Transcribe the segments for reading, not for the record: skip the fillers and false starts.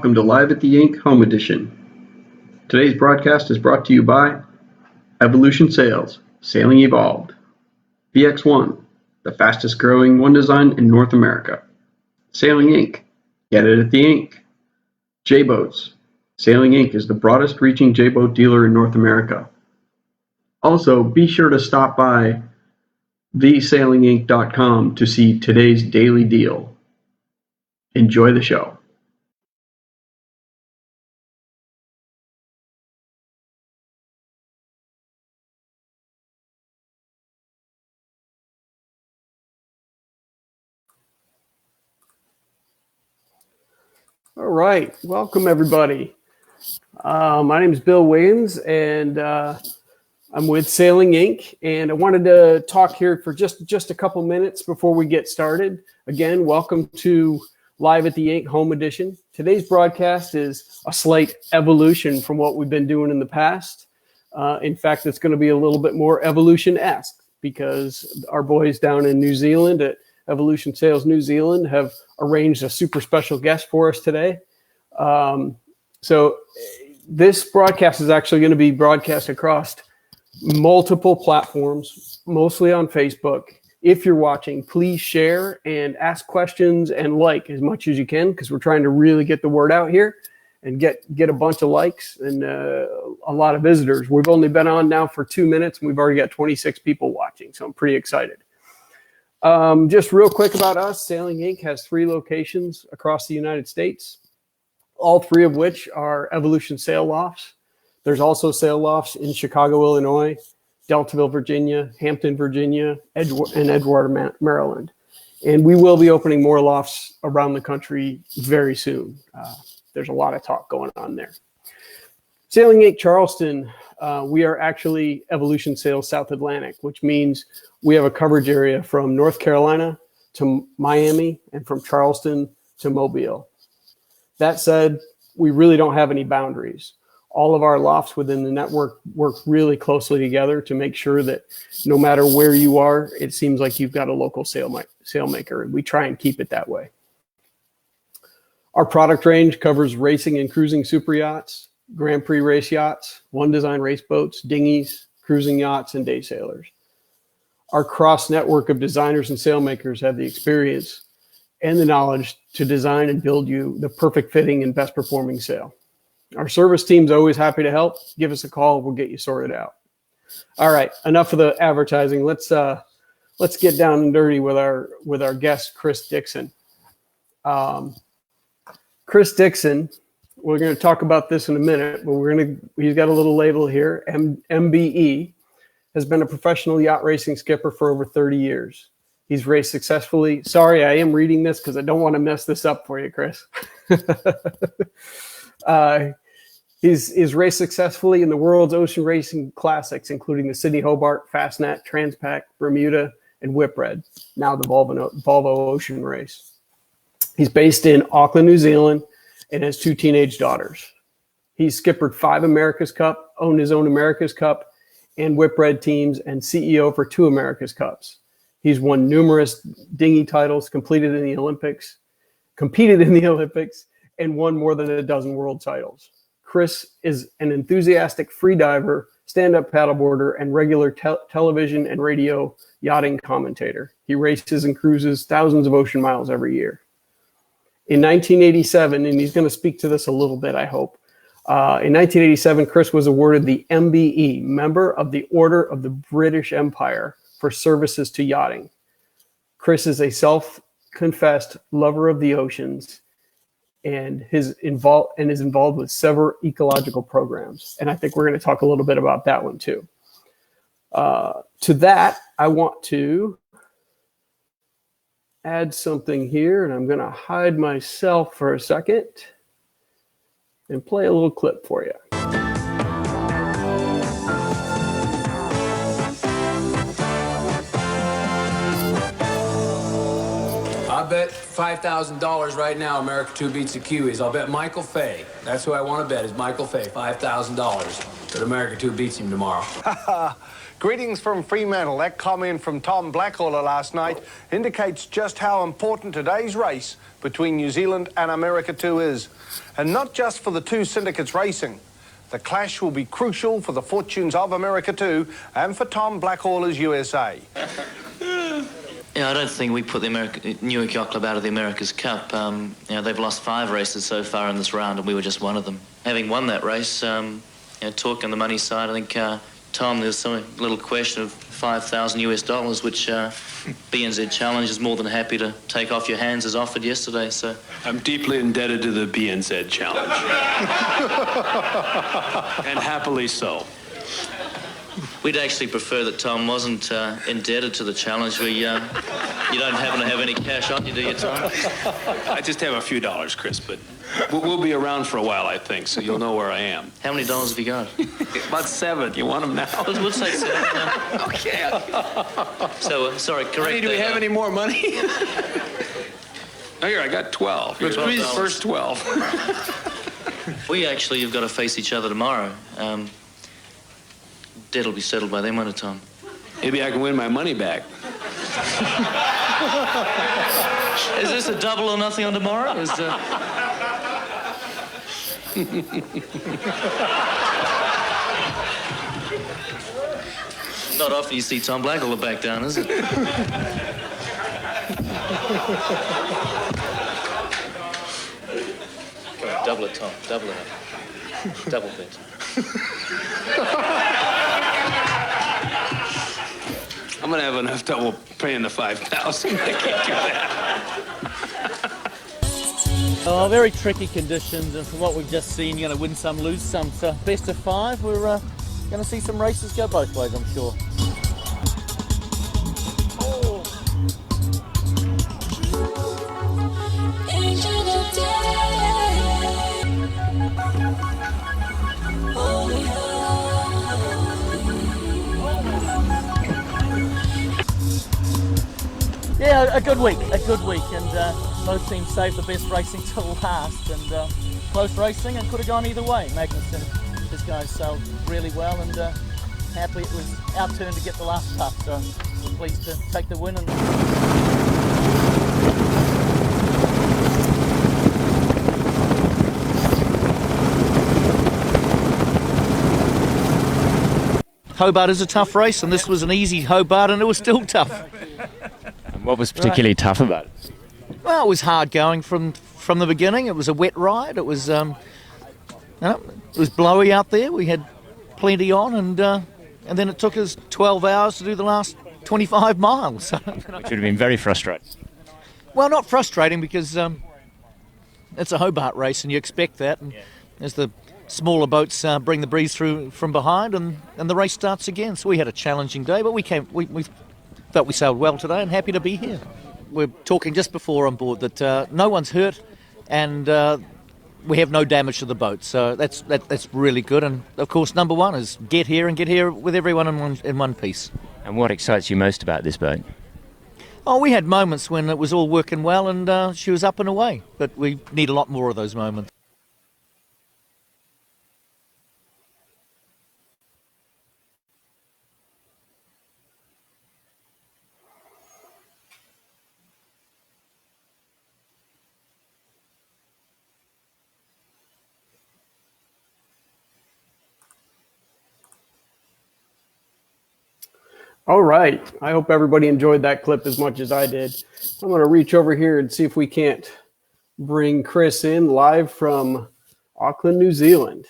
Welcome to Live at the Ink Home Edition. Today's broadcast is brought to you by Evolution Sales, Sailing Evolved. VX1, the fastest growing one design in North America. Sailing Ink, get it at the ink. J-Boats, Sailing Ink is the broadest reaching J-Boat dealer in North Also, be sure to stop by thesailingink.com to see today's daily deal. Enjoy the show. All right, welcome everybody. My name is Bill Williams, and I'm with Sailing Ink, and I wanted to talk here for just a couple minutes before we get started. Again, welcome to Live at the Ink Home Edition. Today's broadcast is a slight evolution from what we've been doing in the past. In fact, it's going to be a little bit more evolution-esque because our boys down in New Zealand at Evolution Sales New Zealand have arranged a super special guest for us today. So this broadcast is actually going to be broadcast across multiple platforms, mostly on Facebook. If you're watching, please share and ask questions and like as much as you can, because we're trying to really get the word out here and get a bunch of likes and a lot of visitors. We've only been on now for 2 minutes and we've already got 26 people watching, so I'm pretty excited. Just real quick about us, Sailing Inc. has 3 locations across the United States, all 3 of which are Evolution Sail Lofts. There's also sail lofts in Chicago, Illinois, Deltaville, Virginia, Hampton, Virginia, and Edgewater, Maryland. And we will be opening more lofts around the country very soon. There's a lot of talk going on there. Sailing Inc. Charleston, we are actually Evolution Sales South Atlantic, which means we have a coverage area from North Carolina to Miami and from Charleston to Mobile. That said, we really don't have any boundaries. All of our lofts within the network work really closely together to make sure that no matter where you are, it seems like you've got a local sailmaker, and we try and keep it that way. Our product range covers racing and cruising super yachts, Grand Prix race yachts, one design race boats, dinghies, cruising yachts, and day sailors. Our cross network of designers and sailmakers have the experience and the knowledge to design and build you the perfect fitting and best performing sail. Our service team's always happy to help. Give us a call. We'll get you sorted out. All right, enough of the advertising. Let's get down and dirty with our guest, Chris Dickson. Chris Dickson, we're going to talk about this in a minute, but he's got a little label here, MBE, has been a professional yacht racing skipper for over 30 years. He's raced successfully. Sorry, I am reading this because I don't want to mess this up for you, Chris. He's raced successfully in the world's ocean racing classics, including the Sydney Hobart, Fastnet, Transpac, Bermuda, and Whipred, now the Volvo Ocean Race. He's based in Auckland, New Zealand, and has 2 teenage daughters. He's skippered 5 America's Cup, owned his own America's Cup and Whipred teams, and CEO for 2 America's Cups. He's won numerous dinghy titles, competed in the Olympics, and won more than a dozen world titles. Chris is an enthusiastic freediver, stand-up paddleboarder, and regular television and radio yachting commentator. He races and cruises thousands of ocean miles every year. In 1987, and he's going to speak to this a little bit, I hope. In 1987, Chris was awarded the MBE, Member of the Order of the British Empire, for services to yachting. Chris is a self-confessed lover of the oceans and is involved with several ecological programs. And I think we're going to talk a little bit about that one too. To that, I want to add something here, and I'm going to hide myself for a second and play a little clip for you. I bet bet $5,000 right now America 2 beats the Kiwis. I'll bet Michael Fay. That's who I want to bet is Michael Fay, $5,000 that America 2 beats him tomorrow. Greetings from Fremantle. That comment from Tom Blackhawler last night indicates just how important today's race between New Zealand and America 2 is. And not just for the two syndicates racing. The clash will be crucial for the fortunes of America 2 and for Tom Blackhawler's USA. Yeah, I don't think we put the Newark Yacht Club out of the America's Cup. They've lost 5 races so far in this round, and we were just one of them. Having won that race, talk on the money side, I think, Tom, there's some little question of $5,000 which BNZ Challenge is more than happy to take off your hands as offered yesterday. So I'm deeply indebted to the BNZ Challenge. And happily so. We'd actually prefer that Tom wasn't indebted to the challenge. You don't happen to have any cash on you, do you, Tom? I just have a few dollars, Chris, but we'll be around for a while, I think, so you'll know where I am. How many dollars have you got? About 7. You want them now? We'll say 7. Okay. So, sorry, correct. Honey, do we have any more money? Oh, here, I got 12. Let's squeeze the first 12. We actually have got to face each other tomorrow. Debt will be settled by then, won't it, Tom? Maybe I can win my money back. Is this a double or nothing on tomorrow? Not often you see Tom Blackwell back down, is it? Come on, double it, Tom. Double it up. Double bet. I'm going to have enough trouble paying the $5,000. I can't do that. Oh, very tricky conditions, and from what we've just seen, you're going to win some, lose some. So best of 5, we're going to see some races go both ways, I'm sure. Yeah, a good week, and both teams saved the best racing till last, and close racing, and could have gone either way. Magnussen, his guys sailed really well, and happily it was our turn to get the last putt, so we're pleased to take the win. Hobart is a tough race, and this was an easy Hobart, and it was still tough. What was particularly tough about it? Well, it was hard going from the beginning. It was a wet ride. It was it was blowy out there. We had plenty on, and then it took us 12 hours to do the last 25 miles. Which would have been very frustrating. Well, not frustrating because it's a Hobart race, and you expect that. And as the smaller boats bring the breeze through from behind, and the race starts again. So we had a challenging day, but we felt we sailed well today, and happy to be here. We're talking just before on board that no one's hurt, and we have no damage to the boat, so that's really good. And of course, number one is get here with everyone in one piece. And what excites you most about this boat? Oh, we had moments when it was all working well, and she was up and away, but we need a lot more of those moments. All right. I hope everybody enjoyed that clip as much as I did. I'm going to reach over here and see if we can't bring Chris in live from Auckland, New Zealand.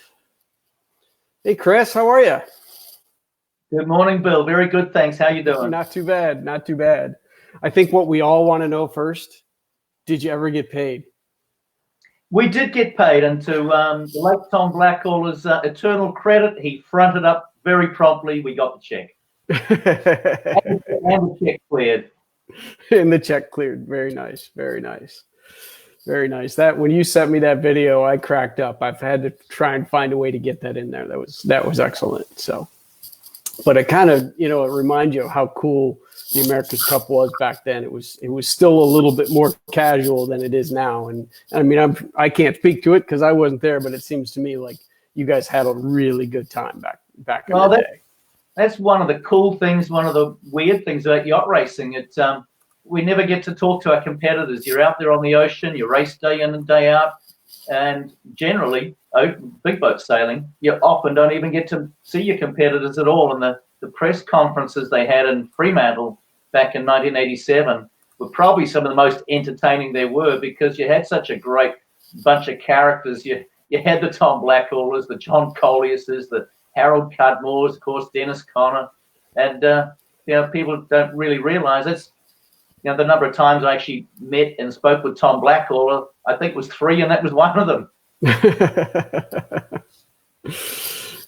Hey, Chris, how are you? Good morning, Bill. Very good, thanks. How you doing? Not too bad. Not too bad. I think what we all want to know first, did you ever get paid? We did get paid, and to the late Tom Blackhawler's eternal credit, he fronted up very promptly. We got the check. and the check cleared. And the check cleared. Very nice. Very nice. Very nice. That when you sent me that video, I cracked up. I've had to try and find a way to get that in there. That was excellent. So but it kind of, it reminds you of how cool the America's Cup was back then. It was still a little bit more casual than it is now. And I mean, I can't speak to it because I wasn't there, but it seems to me like you guys had a really good time back in the day. That's one of the cool things, one of the weird things about yacht racing. We never get to talk to our competitors. You're out there on the ocean, you race day in and day out, and generally, big boat sailing, you often don't even get to see your competitors at all. And the press conferences they had in Fremantle back in 1987 were probably some of the most entertaining there were, because you had such a great bunch of characters. You had the Tom Blackallers, the John Collierses, the Harold Cudmores, of course, Dennis Conner, and people don't really realize it's the number of times I actually met and spoke with Tom Blackaller, I think was 3, and that was one of them.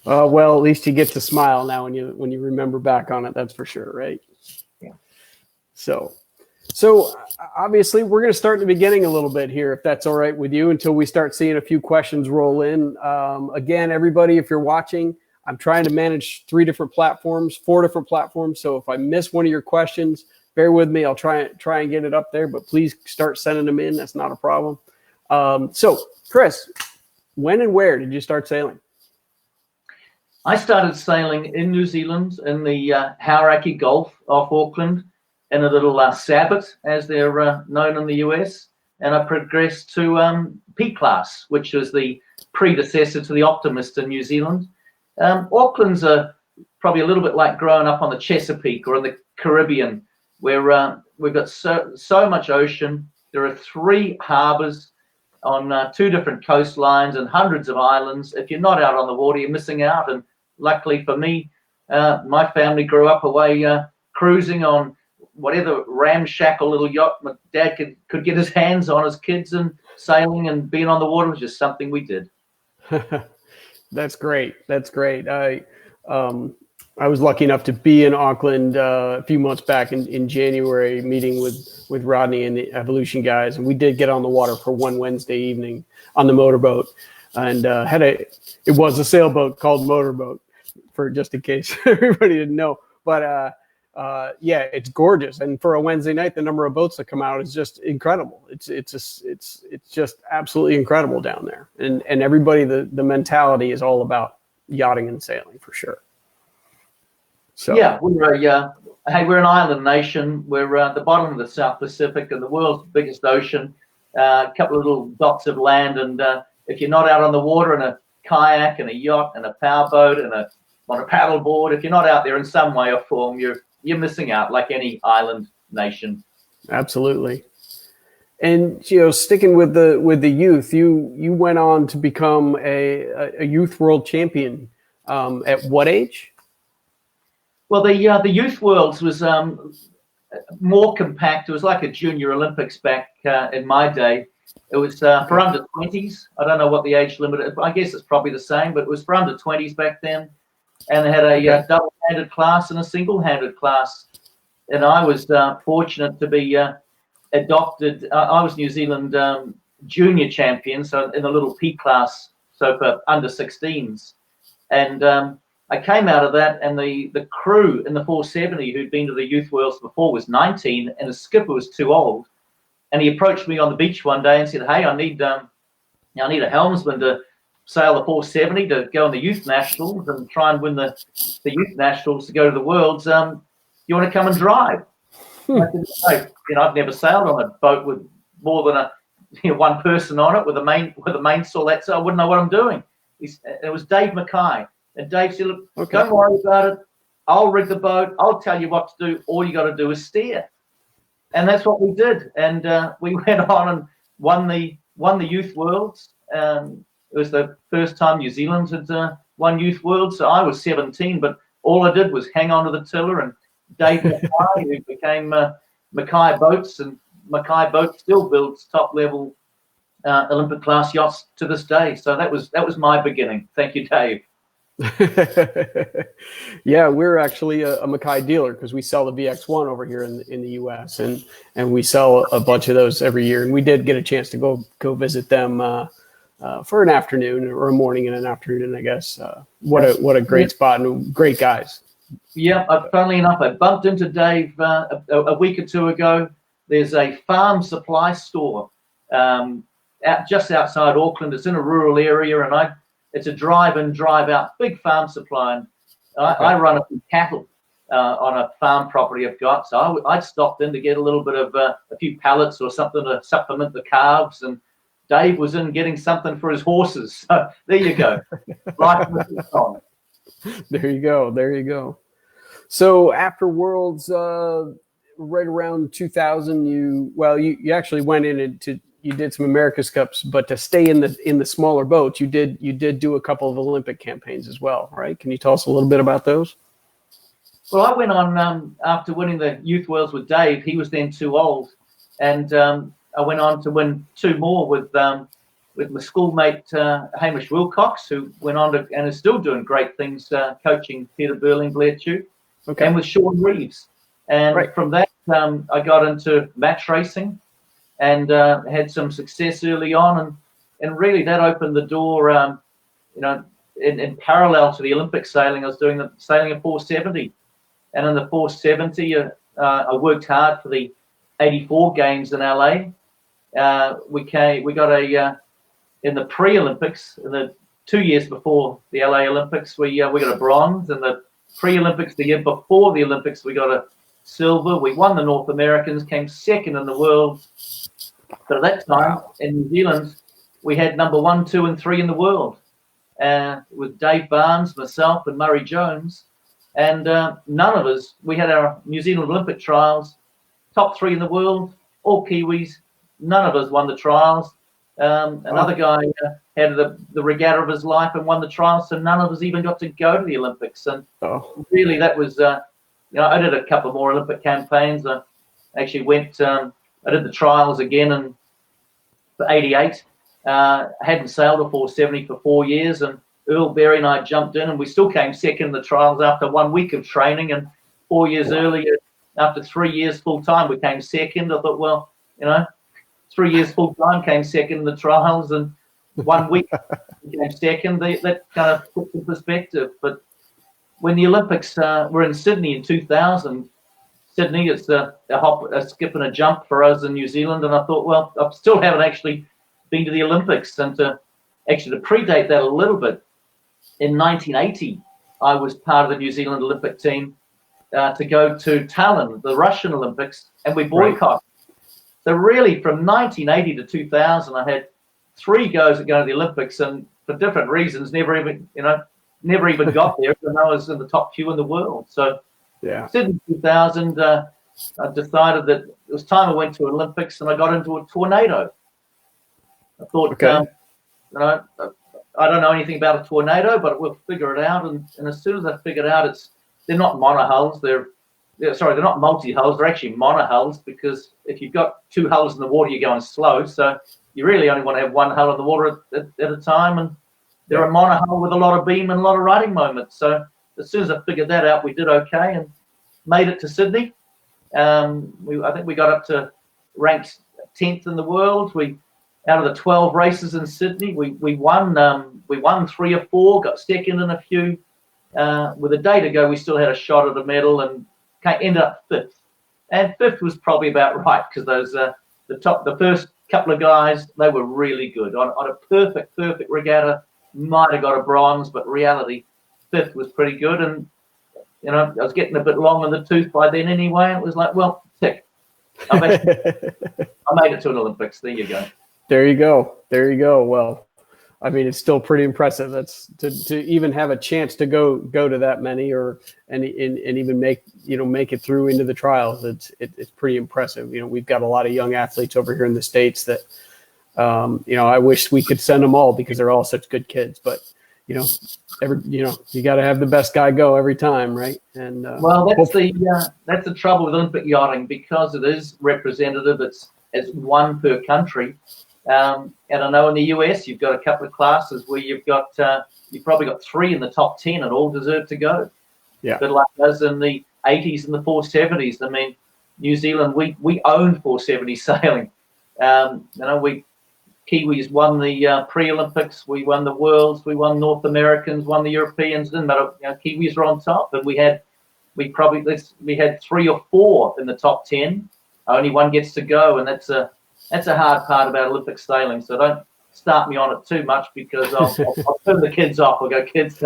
Well, at least you get to smile now when you remember back on it. That's for sure, right? Yeah. So obviously we're going to start in the beginning a little bit here, if that's all right with you, until we start seeing a few questions roll in. Again, everybody, if you're watching, I'm trying to manage 4 different platforms. So if I miss one of your questions, bear with me. I'll try and get it up there, but please start sending them in. That's not a problem. So Chris, when and where did you start sailing? I started sailing in New Zealand in the Hauraki Gulf off Auckland in a little Sabot, as they're known in the US. And I progressed to P class, which was the predecessor to the Optimist in New Zealand. Auckland's probably a little bit like growing up on the Chesapeake or in the Caribbean, where we've got so much ocean. There are 3 harbors on 2 different coastlines and hundreds of islands. If you're not out on the water, you're missing out. And luckily for me, my family grew up away cruising on whatever ramshackle little yacht my dad could get his hands on as kids, and sailing and being on the water was just something we did. That's great. I was lucky enough to be in Auckland a few months back in January, meeting with Rodney and the Evolution guys, and we did get on the water for one Wednesday evening on the motorboat, and it was a sailboat called Motorboat, for just in case everybody didn't know. But yeah, it's gorgeous, and for a Wednesday night, the number of boats that come out is just incredible. It's just absolutely incredible down there, and everybody, the mentality is all about yachting and sailing for sure. So yeah, we're an island nation. We're at the bottom of the South Pacific and the world's biggest ocean. A couple of little dots of land, and if you're not out on the water in a kayak and a yacht and a powerboat and on a paddle board, if you're not out there in some way or form, you're missing out, like any island nation. Absolutely. And sticking with the youth, you went on to become a youth world champion. At what age? Well, the Youth Worlds was more compact. It was like a Junior Olympics back in my day. It was for under 20s. I don't know what the age limit is. I guess it's probably the same, but it was for under 20s back then. And they had a double-handed class and a single-handed class. And I was fortunate to be adopted. I was New Zealand junior champion, so in the little P class, so for under 16s. And I came out of that, and the crew in the 470 who'd been to the Youth Worlds before was 19, and the skipper was too old. And he approached me on the beach one day and said, "Hey, I need a helmsman to sail the 470 to go on the Youth Nationals and try and win the Youth Nationals to go to the Worlds. You want to come and drive?" I said, "No, I've never sailed on a boat with more than one person on it with a mainsail. I wouldn't know what I'm doing." It was Dave Mackay. And Dave said, "Look, Don't worry about it. I'll rig the boat. I'll tell you what to do. All you got to do is steer." And that's what we did. And we went on and won the Youth Worlds. It was the first time New Zealand had won Youth Worlds. So I was 17, but all I did was hang on to the tiller. And Dave Mackay, who became Mackay Boats, and Mackay Boats still builds top-level Olympic class yachts to this day. So that was my beginning. Thank you, Dave. Yeah, we're actually a Mackay dealer because we sell the VX1 over here in the US, and we sell a bunch of those every year. And we did get a chance to go visit them for an afternoon or a morning and an afternoon, I guess. What a great spot, and great guys. Yeah, funnily enough, I bumped into Dave a week or two ago. There's a farm supply store just outside Auckland. It's in a rural area, and it's a drive-in, drive-out, big farm supply. And I run a few cattle on a farm property I've got, so I stopped in to get a little bit of a few pellets or something to supplement the calves, and Dave was in getting something for his horses. So there you go. Life was on. There you go. There you go. So after Worlds, right around 2000, you actually went in and you did some America's Cups, but to stay in the smaller boats, you did do a couple of Olympic campaigns as well, right? Can you tell us a little bit about those? Well, I went on after winning the Youth Worlds with Dave. He was then too old, and I went on to win two more with my schoolmate Hamish Wilcox, who went on to and is still doing great things, coaching Peter Burling, Blair Tube, and with Sean Reeves. And from that, I got into match racing and had some success early on, and really that opened the door. In parallel to the Olympic sailing, I was doing the sailing of 470, and in the 470, I worked hard for the 84 games in LA. We got in the pre-Olympics, in the 2 years before the LA Olympics, we got a bronze. In the pre-Olympics, the year before the Olympics, we got a silver. We won the North Americans, came second in the world. But at that time in New Zealand, we had number 1, 2, and 3 in the world, with Dave Barnes, myself, and Murray Jones. And none of us, we had our New Zealand Olympic trials, top 3 in the world, all Kiwis. None of us won the trials. Another guy had the regatta of his life and won the trials, so none of us even got to go to the Olympics. And really, that was, I did a couple more Olympic campaigns. I actually went, I did the trials again for 88. Hadn't sailed a 470 for 4 years, and Earl Berry and I jumped in, and we still came second in the trials after 1 week of training. And 4 years earlier, after 3 years full time, we came second. I thought, well, 3 years full time, came second in the trials, and 1 week we came second. That kind of puts in perspective. But when the Olympics were in Sydney in 2000, Sydney, it's a hop, a skip, and a jump for us in New Zealand. And I thought, well, I still haven't actually been to the Olympics. And to predate that a little bit, in 1980, I was part of the New Zealand Olympic team to go to Tallinn, the Russian Olympics, and we boycotted. So really, from 1980 to 2000, I had 3 goes at going to the Olympics, and for different reasons, never even got there, even though I was in the top few in the world. So, Sydney 2000, I decided that it was time I went to Olympics, and I got into a tornado. I thought, I don't know anything about a tornado, but we'll figure it out. And as soon as I figured out, they're not monohulls, they're not multi-hulls, they're actually monohulls, because if you've got 2 hulls in the water, you're going slow. So you really only want to have 1 hull in the water at a time, and they're a monohull with a lot of beam and a lot of riding moments. So as soon as I figured that out, we did okay and made it to Sydney. I think we got up to ranked 10th in the world. Out of the 12 races in Sydney, we won 3 or 4, got second in a few. With a day to go, we still had a shot at a medal and ended up 5th. And 5th was probably about right, because those the first couple of guys, they were really good. On a perfect regatta, might have got a bronze, but reality, 5th was pretty good. And I was getting a bit long in the tooth by then anyway. It was like, well, tick. I made it to an Olympics. There you go. There you go. Well, I mean, it's still pretty impressive. That's to even have a chance to go to that many, and even make it through into the trials. It's pretty impressive. We've got a lot of young athletes over here in the States that, I wish we could send them all, because they're all such good kids. But you got to have the best guy go every time, right? And well, that's the trouble with Olympic yachting, because it is representative. It's 1 per country. And I know in the US you've got a couple of classes where you've probably got 3 in the top 10 and all deserve to go. Yeah. But like us in the 80s and the 470s, I mean, New Zealand, we owned 470 sailing. We Kiwis won the pre-Olympics, we won the Worlds, we won North Americans, won the Europeans. Didn't matter, Kiwis were on top, but we had we had 3 or 4 in the top 10. Only one gets to go, and that's a hard part about Olympic sailing. So don't start me on it too much, because I'll turn the kids off. I'll go, kids,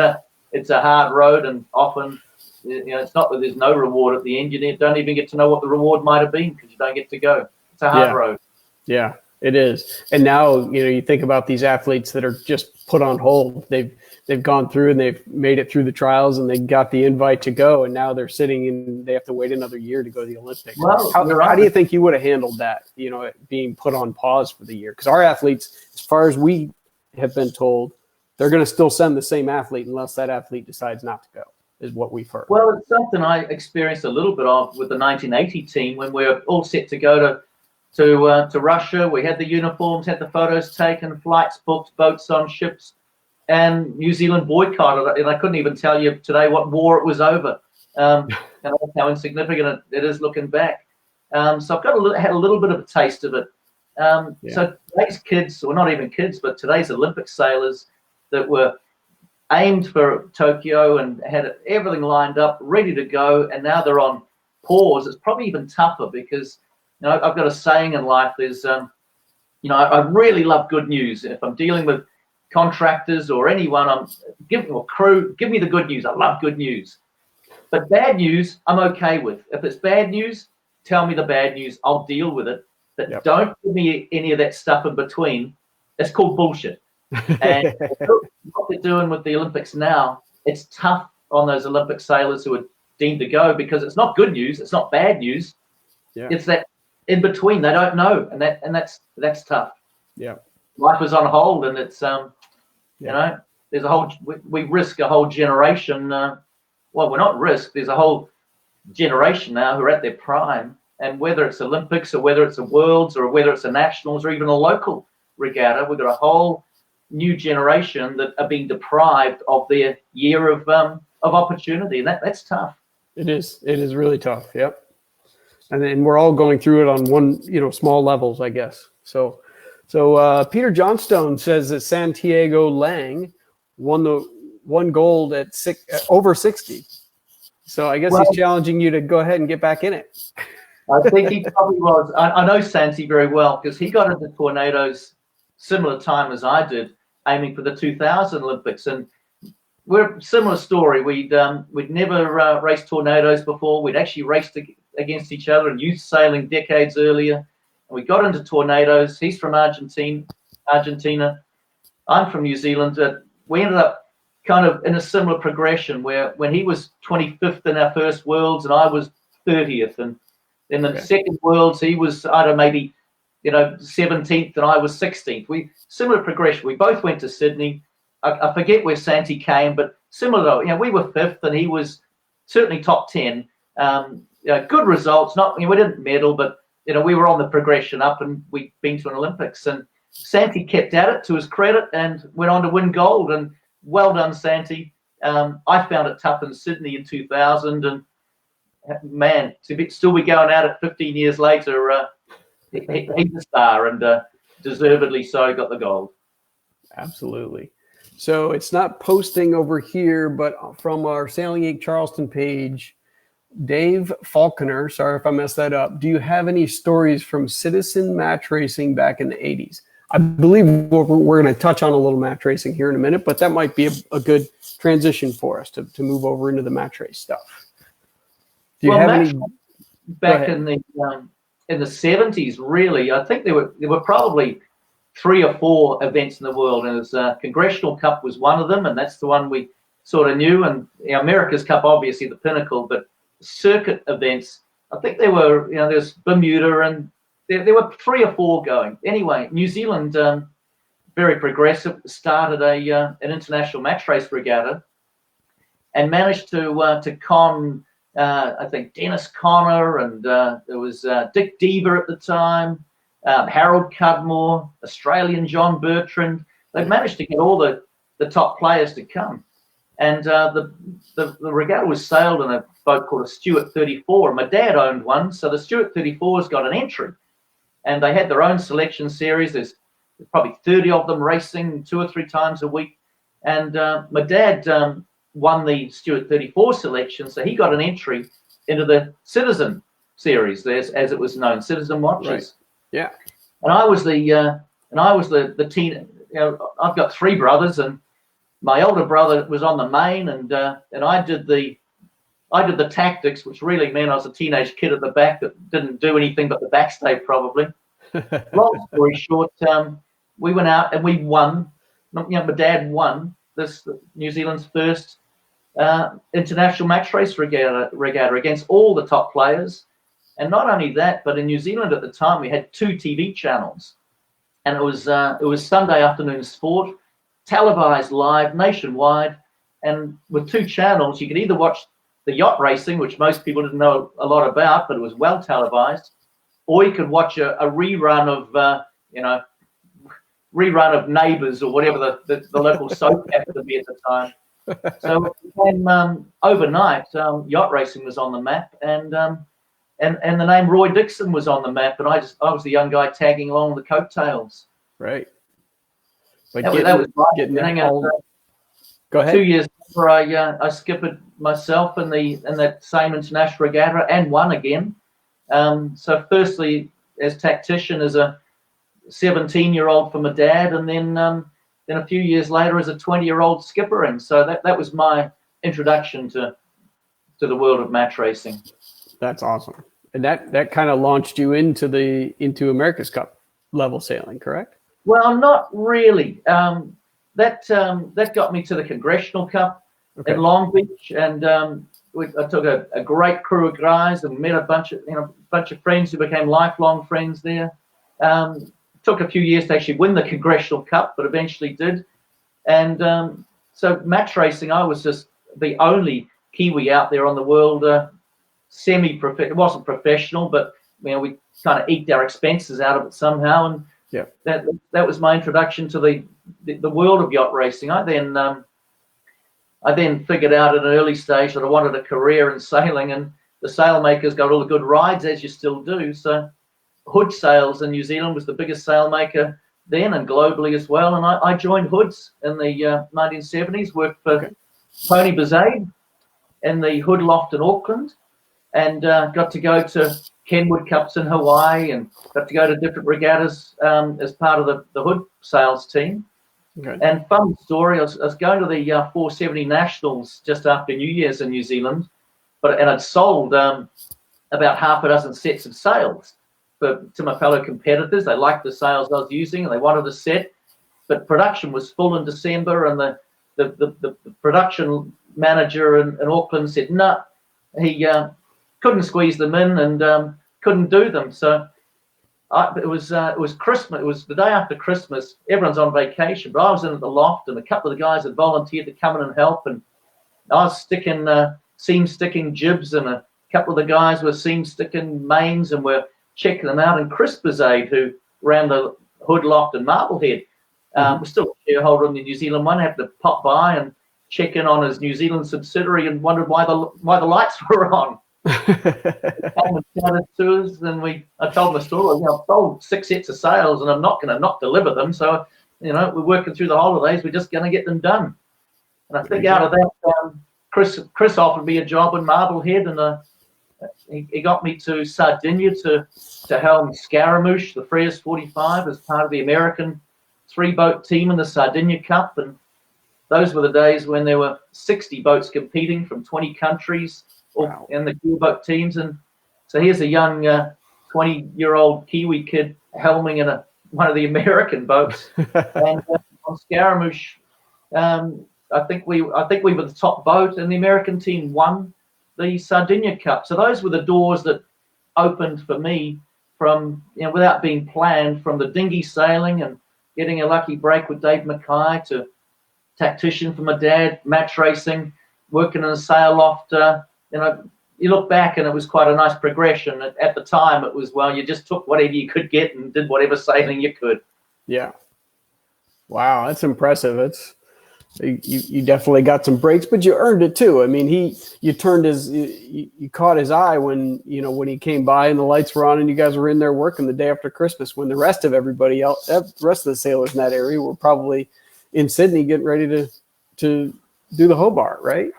it's a hard road, and often, it's not that there's no reward at the end. You don't even get to know what the reward might have been, because you don't get to go. It's a hard road. Yeah, it is. And now, you think about these athletes that are just put on hold. They've gone through and they've made it through the trials and they got the invite to go, and now they're sitting and they have to wait another year to go to the Olympics. Well, how do you think you would have handled that, it being put on pause for the year? Because our athletes, as far as we have been told, they're going to still send the same athlete unless that athlete decides not to go, is what we've heard. Well, it's something I experienced a little bit of with the 1980 team when we were all set to go to Russia. We had the uniforms, had the photos taken, flights booked, boats on ships, and New Zealand boycotted it. And I couldn't even tell you today what war it was over, and how insignificant it is looking back. So I've had a little bit of a taste of it. So today's kids, or not even kids, but today's Olympic sailors that were aimed for Tokyo and had everything lined up, ready to go, and now they're on pause. It's probably even tougher because, I've got a saying in life. There's, I really love good news. If I'm dealing with contractors or anyone, give me the good news. I love good news. But bad news, I'm okay with. If it's bad news, tell me the bad news. I'll deal with it. But don't give me any of that stuff in between. It's called bullshit. And what they're doing with the Olympics now, it's tough on those Olympic sailors who are deemed to go, because it's not good news, it's not bad news. It's that in between, they don't know, and that's tough. Life is on hold, and it's there's a whole we risk a whole generation. Well, we're not risk. There's a whole generation now who are at their prime, and whether it's Olympics or whether it's a Worlds or whether it's a Nationals or even a local regatta, we've got a whole new generation that are being deprived of their year of opportunity, and that's tough. It is really tough. Yep. And then we're all going through it on one, small levels, I guess. So Peter Johnstone says that Santiago Lang won gold at over 60. So I guess he's challenging you to go ahead and get back in it. I think he probably was. I know Santi very well, because he got into tornadoes similar time as I did, aiming for the 2000 Olympics. And we're a similar story. We'd never raced tornadoes before. We'd actually raced against each other in youth sailing decades earlier. And we got into tornadoes. He's from Argentina. I'm from New Zealand. We ended up kind of in a similar progression, where when he was 25th in our first Worlds and I was 30th. And in the second Worlds, he was, maybe 17th and I was 16th. Similar progression. We both went to Sydney. I forget where Santi came, but similar though. We were 5th and he was certainly top 10. Good results. We didn't medal, but we were on the progression up, and we'd been to an Olympics. And Santi kept at it, to his credit, and went on to win gold. And well done, Santi. I found it tough in Sydney in 2000, and man, to still be going at it 15 years later. He's a star, and deservedly so, got the gold. Absolutely. So it's not posting over here, but from our Sailing Inc. Charleston page, Dave Falconer, sorry if I messed that up. Do you have any stories from citizen match racing back in the 80s? I believe we're going to touch on a little match racing here in a minute, but that might be a good transition for us to move over into the match race stuff. Do you have any? Back in the 70s, really, I think there were probably 3 or 4 events in the world, and Congressional Cup was one of them, and that's the one we sort of knew, and America's Cup, obviously the pinnacle, but circuit events, I think there were, there's Bermuda, and there were 3 or 4 going. Anyway, New Zealand, very progressive, started an international match race regatta, and managed to con. I think Dennis Conner, and there was Dick Deaver at the time, Harold Cudmore, Australian John Bertrand. They managed to get all the top players to come. And the regatta was sailed in a boat called a Stuart 34. My dad owned one, so the Stuart 34's got an entry. And they had their own selection series. There's probably 30 of them racing 2 or 3 times a week. And my dad won the Stewart 34 selection, so he got an entry into the Citizen series, as it was known, Citizen Watches. Right. Yeah. And I was the teen. I've got three brothers, and my older brother was on the main, and I did the tactics, which really meant I was a teenage kid at the back that didn't do anything but the backstay probably. Long story short, we went out and we won. My dad won this New Zealand's first international match race regatta against all the top players. And not only that, but in New Zealand at the time we had 2 TV channels, and it was Sunday afternoon sport, televised live nationwide, and with 2 channels you could either watch the yacht racing, which most people didn't know a lot about, but it was well televised, or you could watch a rerun of Neighbours or whatever the local soap happened to be at the time. So it became, overnight, yacht racing was on the map, and the name Roy Dickson was on the map, and I was the young guy tagging along the coattails. Right. But that was right. Go ahead. 2 years later, I skippered myself in that same international regatta and won again. So firstly, as tactician, as a 17-year-old for my dad, and then a few years later as a 20-year-old skippering. So that was my introduction to the world of match racing. That's awesome. And that kind of launched you into America's Cup level sailing, correct? Well, not really. That got me to the Congressional Cup in Long Beach, and I took a great crew of guys and met a bunch of friends who became lifelong friends there. Took a few years to actually win the Congressional Cup, but eventually did. And so match racing, I was just the only Kiwi out there on the world, it wasn't professional, but we kind of eked our expenses out of it somehow, and that was my introduction to the world of yacht racing. I then figured out at an early stage that I wanted a career in sailing, and the sailmakers got all the good rides, as you still do. So Hood Sails in New Zealand was the biggest sailmaker then, and globally as well. And I joined Hoods in the 1970s, worked for Tony Bazade in the Hood Loft in Auckland, and got to go to Kenwood Cups in Hawaii, and got to go to different regattas as part of the Hood Sails team. Okay. And fun story, I was going to the 470 Nationals just after New Year's in New Zealand, and I'd sold about half a dozen sets of sails to my fellow competitors. They liked the sails I was using, and they wanted a set, but production was full in December, and the production manager in Auckland said no, he couldn't squeeze them in and couldn't do them. So it was Christmas. It was the day after Christmas. Everyone's on vacation, but I was in at the loft, and a couple of the guys had volunteered to come in and help. And I was seam sticking jibs, and a couple of the guys were seam sticking mains, and we're checking them out. And Chris Bazade, who ran the Hood Loft in Marblehead, was still a shareholder in the New Zealand one. Had to pop by and check in on his New Zealand subsidiary, and wondered why the lights were on. And to us, and I told my story. I've sold 6 sets of sails, and I'm not going to not deliver them. So, we're working through the holidays. We're just going to get them done. And I think out of that, Chris offered me a job in Marblehead, and he got me to Sardinia to helm Scaramouche, the Freas 45, as part of the American 3-boat team in the Sardinia Cup. And those were the days when there were 60 boats competing from 20 countries. Wow. In the keelboat teams, and so here's a young 20-year-old Kiwi kid helming in one of the American boats, and on Scaramouche, I think we were the top boat, and the American team won the Sardinia Cup. So those were the doors that opened for me from without being planned, from the dinghy sailing and getting a lucky break with Dave Mackay to tactician for my dad, match racing, working in a sail loft. You look back and it was quite a nice progression. At the time, it was, you just took whatever you could get and did whatever sailing you could. Yeah. Wow, that's impressive. You definitely got some breaks, but you earned it too. I mean, you caught his eye when he came by and the lights were on and you guys were in there working the day after Christmas, when the rest of everybody else, the rest of the sailors in that area were probably in Sydney getting ready to do the Hobart, right?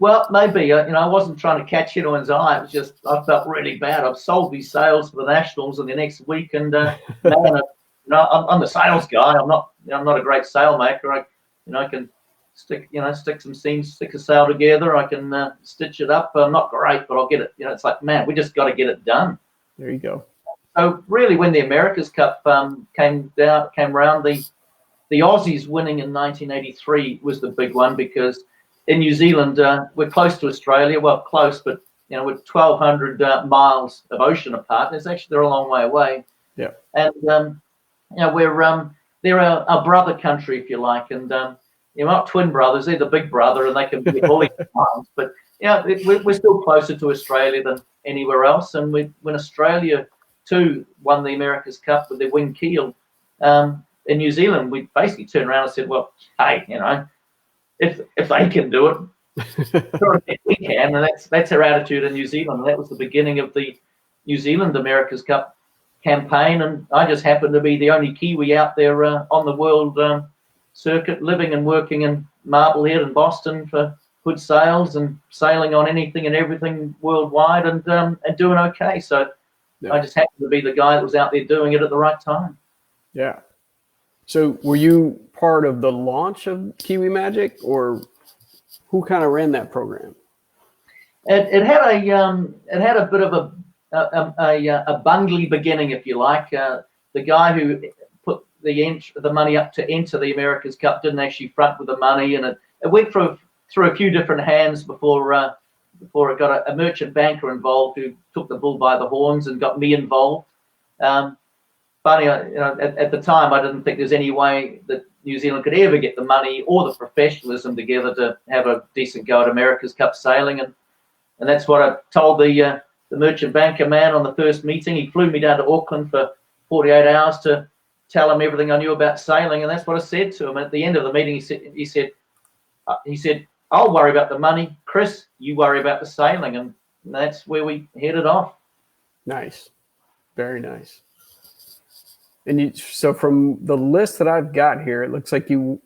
Well, maybe. I wasn't trying to catch anyone's eye. It was just I felt really bad. I've sold these sales for the Nationals in the next week, and man, I'm the sales guy. I'm not a great sail maker. I can stick some seams, stick a sail together. I can stitch it up. I'm not great, but I'll get it. It's like, man, we just got to get it done. There you go. So really, when the America's Cup came round, the Aussies winning in 1983 was the big one, because in New Zealand, we're close to Australia. Well, close, but we're 1,200 miles of ocean apart. They're a long way away. Yeah. And they're a brother country, if you like. And we're not twin brothers; they're the big brother, and they can be bullied sometimes. But we're still closer to Australia than anywhere else. And when Australia too won the America's Cup with their wing keel, in New Zealand, we basically turned around and said, well, hey, if they can do it, sure, we can. And that's our attitude in New Zealand. And that was the beginning of the New Zealand America's Cup campaign. And I just happened to be the only Kiwi out there on the world circuit, living and working in Marblehead and Boston for Hood Sails, and sailing on anything and everything worldwide, and doing okay. So I just happened to be the guy that was out there doing it at the right time. Yeah. So were you part of the launch of Kiwi Magic, or who kind of ran that program? It had a bit of a bungly beginning, if you like. The guy who put the money up to enter the America's Cup didn't actually front with the money, and it went through a few different hands before it got a merchant banker involved, who took the bull by the horns and got me involved. Funny, at the time, I didn't think there's any way that New Zealand could ever get the money or the professionalism together to have a decent go at America's Cup sailing, and that's what I told the merchant banker man on the first meeting. He flew me down to Auckland for 48 hours to tell him everything I knew about sailing, and that's what I said to him. At the end of the meeting, he said, I'll worry about the money, Chris, you worry about the sailing, and that's where we headed off. Nice. Very nice. And so from the list that I've got here, it looks like you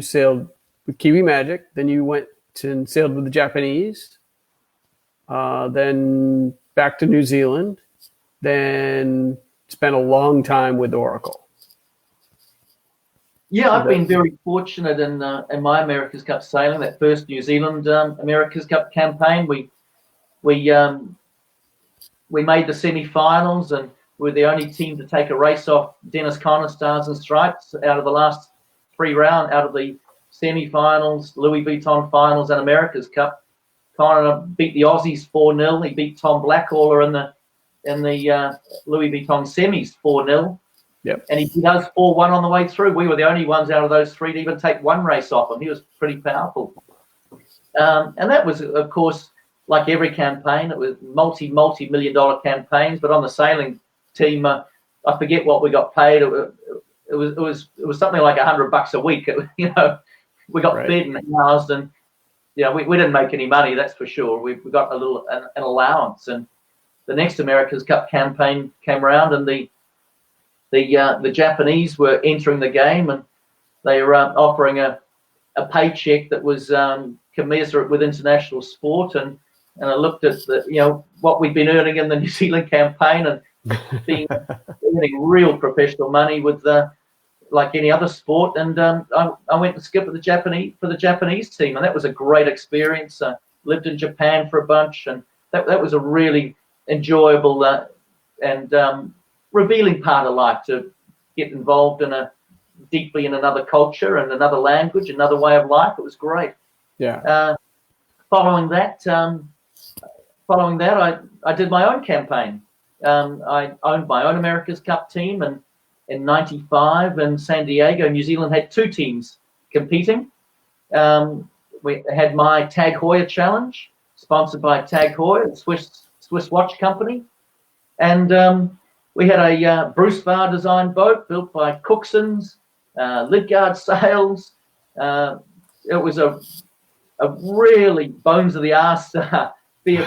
sailed with Kiwi Magic, then you went and sailed with the Japanese, then back to New Zealand, then spent a long time with Oracle. Yeah, I've been very fortunate in my America's Cup sailing. That first New Zealand America's Cup campaign, we made the semi-finals, and we're the only team to take a race off Dennis Conner Stars and Stripes out of the last 3 rounds, out of the semi-finals, Louis Vuitton finals, and America's Cup. Conner beat the Aussies 4-0. He beat Tom Blackaller in the Louis Vuitton semis 4-0. Yep. And he beat us 4-1 on the way through. We were the only ones out of those 3 to even take one race off him. He was pretty powerful. And that was, of course, like every campaign, it was multi-million-dollar campaigns. But on the sailing team, I forget what we got paid. It was something like $100 a week. We got fed and housed, and we didn't make any money, that's for sure. We got an allowance. And the next America's Cup campaign came around, and the Japanese were entering the game, and they were offering a paycheck that was commensurate with international sport. And I looked at what we'd been earning in the New Zealand campaign, and earning real professional money with like any other sport. And I went to skip for the Japanese team, and that was a great experience. Lived in Japan for a bunch, and that was a really enjoyable and revealing part of life, to get involved deeply in another culture and another language, another way of life. It was great. Yeah. Following that, I did my own campaign. I owned my own America's Cup team, and in '95 in San Diego, New Zealand had 2 teams competing. We had my Tag Heuer Challenge, sponsored by Tag Heuer, a Swiss watch company, and we had a Bruce Var designed boat built by Cookson's, Lidgard Sails. It was a really bones of the ass bare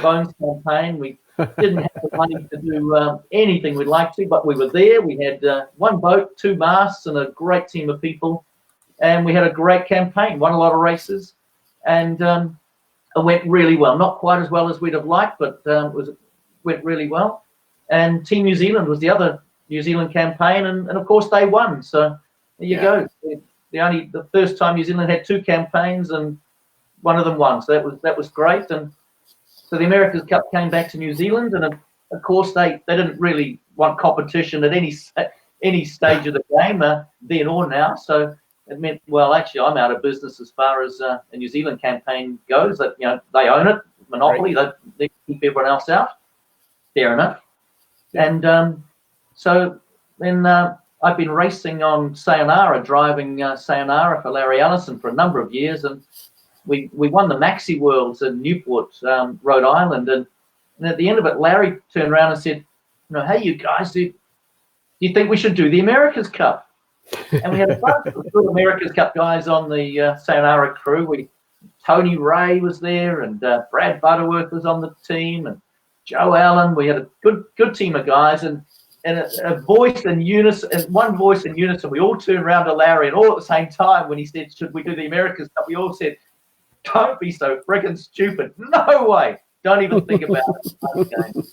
bones campaign. We didn't have the money to do anything we'd like to, but we were there. We had 1 boat, 2 masts, and a great team of people, and we had a great campaign. Won a lot of races, and it went really well. Not quite as well as we'd have liked, but went really well. And Team New Zealand was the other New Zealand campaign, and of course they won. So there you go. The first time New Zealand had 2 campaigns, and one of them won. So that was great. And so the America's Cup came back to New Zealand, and of course they didn't really want competition at any stage of the game, then or now. So it meant, well, actually, I'm out of business as far as a New Zealand campaign goes. That they own it, monopoly. Right. They keep everyone else out. Fair enough. And so then I've been racing on Sayonara, driving Sayonara for Larry Ellison for a number of years, and we won the Maxi Worlds in Newport, Rhode Island, and at the end of it, Larry turned around and said, hey, you guys, do you think we should do the America's Cup? And we had a bunch of good America's Cup guys on the Sayonara crew. Tony Ray was there, and Brad Butterworth was on the team, and Joe Allen. We had a good team of guys, and a voice in unison, and one voice in unison. We all turned around to Larry, and all at the same time when he said, should we do the America's Cup, we all said, don't be so friggin' stupid. No way. Don't even think about it.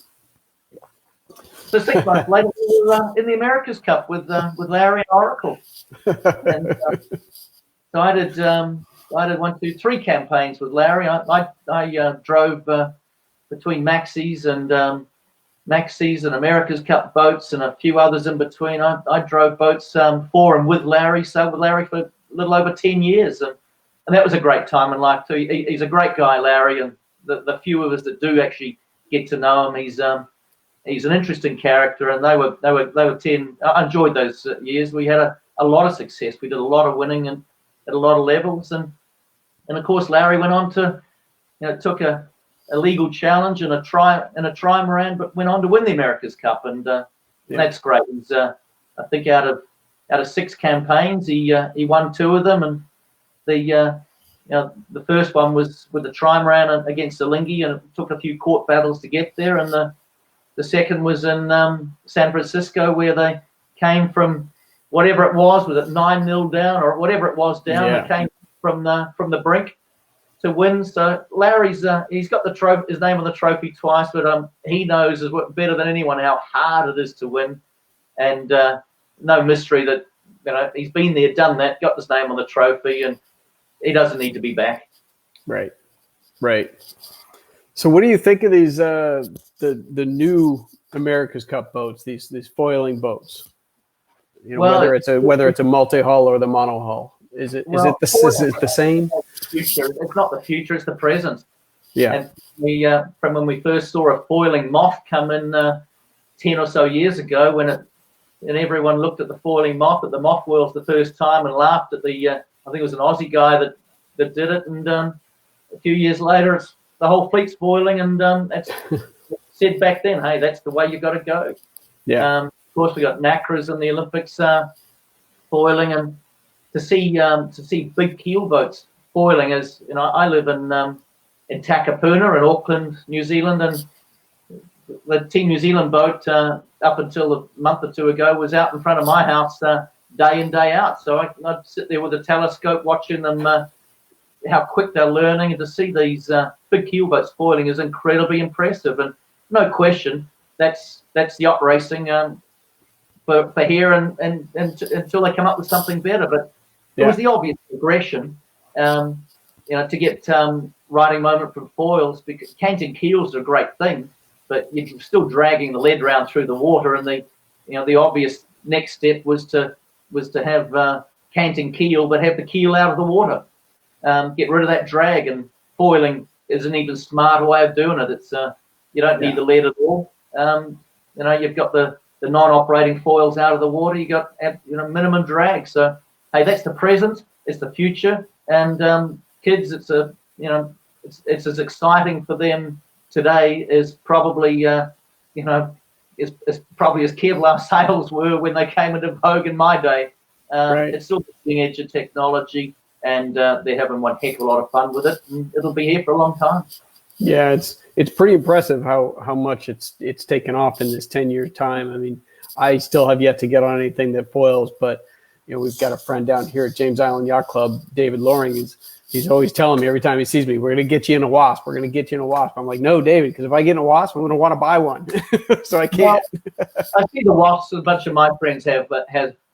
So 6 months later, we were in the America's Cup with Larry and Oracle. And, so I did 1, 2, 3 campaigns with Larry. I drove between Maxis and America's Cup boats and a few others in between. I drove boats for and with Larry, sailed with Larry for a little over 10 years. And that was a great time in life too. He's a great guy, Larry, and the few of us that do actually get to know him, he's an interesting character, and they were 10. I enjoyed those years. We had a lot of success. We did a lot of winning and at a lot of levels, and of course Larry went on to, took a legal challenge and a trimaran, but went on to win the America's Cup, and that's great. He's I think out of 6 campaigns, he won 2 of them, and the first one was with the trimaran against Alinghi, and it took a few court battles to get there, and the second was in San Francisco, where they came from whatever it was it 9-0 down or whatever it was down? Yeah. They came from the brink to win. So Larry's he's got the trophy, his name on the trophy twice, but he knows better than anyone how hard it is to win, and no mystery that he's been there, done that, got his name on the trophy, and he doesn't need to be back. Right. So what do you think of these the new America's Cup boats, these foiling boats? Whether it's a multi-hull or the monohull, is it the same? Future. It's not the future; it's the present. Yeah. And we from when we first saw a foiling moth come in 10 or so years ago, and everyone looked at the foiling moth at the Moth Worlds the first time and laughed at the I think it was an Aussie guy that did it, and a few years later, it's the whole fleet's foiling, and that's said back then, hey, that's the way you got to go. Yeah. Of course, we got NACRAs in the Olympics foiling, and to see big keel boats foiling is, I live in Takapuna in Auckland, New Zealand, and the Team New Zealand boat up until a month or 2 ago was out in front of my house day in, day out. So I'd sit there with a telescope watching them, how quick they're learning, and to see these big keel boats foiling is incredibly impressive. And no question, that's yacht racing for here and until they come up with something better. But it was the obvious progression, to get riding moment from foils, because canting keels are a great thing, but you're still dragging the lead round through the water, and the obvious next step was to have canting keel, but have the keel out of the water, get rid of that drag, and foiling is an even smarter way of doing it. It's you don't need the lead at all. You've got the non-operating foils out of the water. You got minimum drag. So hey, that's the present. It's the future, and kids, it's as exciting for them today as probably it's probably as Kevlar sails were when they came into vogue in my day. Right. It's still the leading edge of technology, and they're having one heck of a lot of fun with it, and it'll be here for a long time. Yeah, it's pretty impressive how much it's taken off in this 10-year time. I mean, I still have yet to get on anything that foils, but we've got a friend down here at James Island Yacht Club, David Loring, is He's always telling me every time he sees me, we're going to get you in a wasp. We're going to get you in a wasp. I'm like, no, David, because if I get in a wasp, I'm going to want to buy one. So I can't. Well, I see the wasps. A bunch of my friends have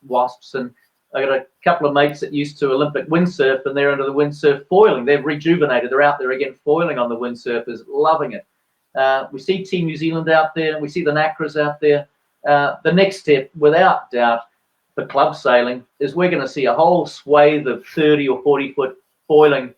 wasps, and I got a couple of mates that used to Olympic windsurf, and they're under the windsurf foiling. They've rejuvenated. They're out there again foiling on the windsurfers, loving it. We see Team New Zealand out there, and we see the NACRAs out there. The next step, without doubt, for club sailing is we're going to see a whole swathe of 30 or 40 foot foiling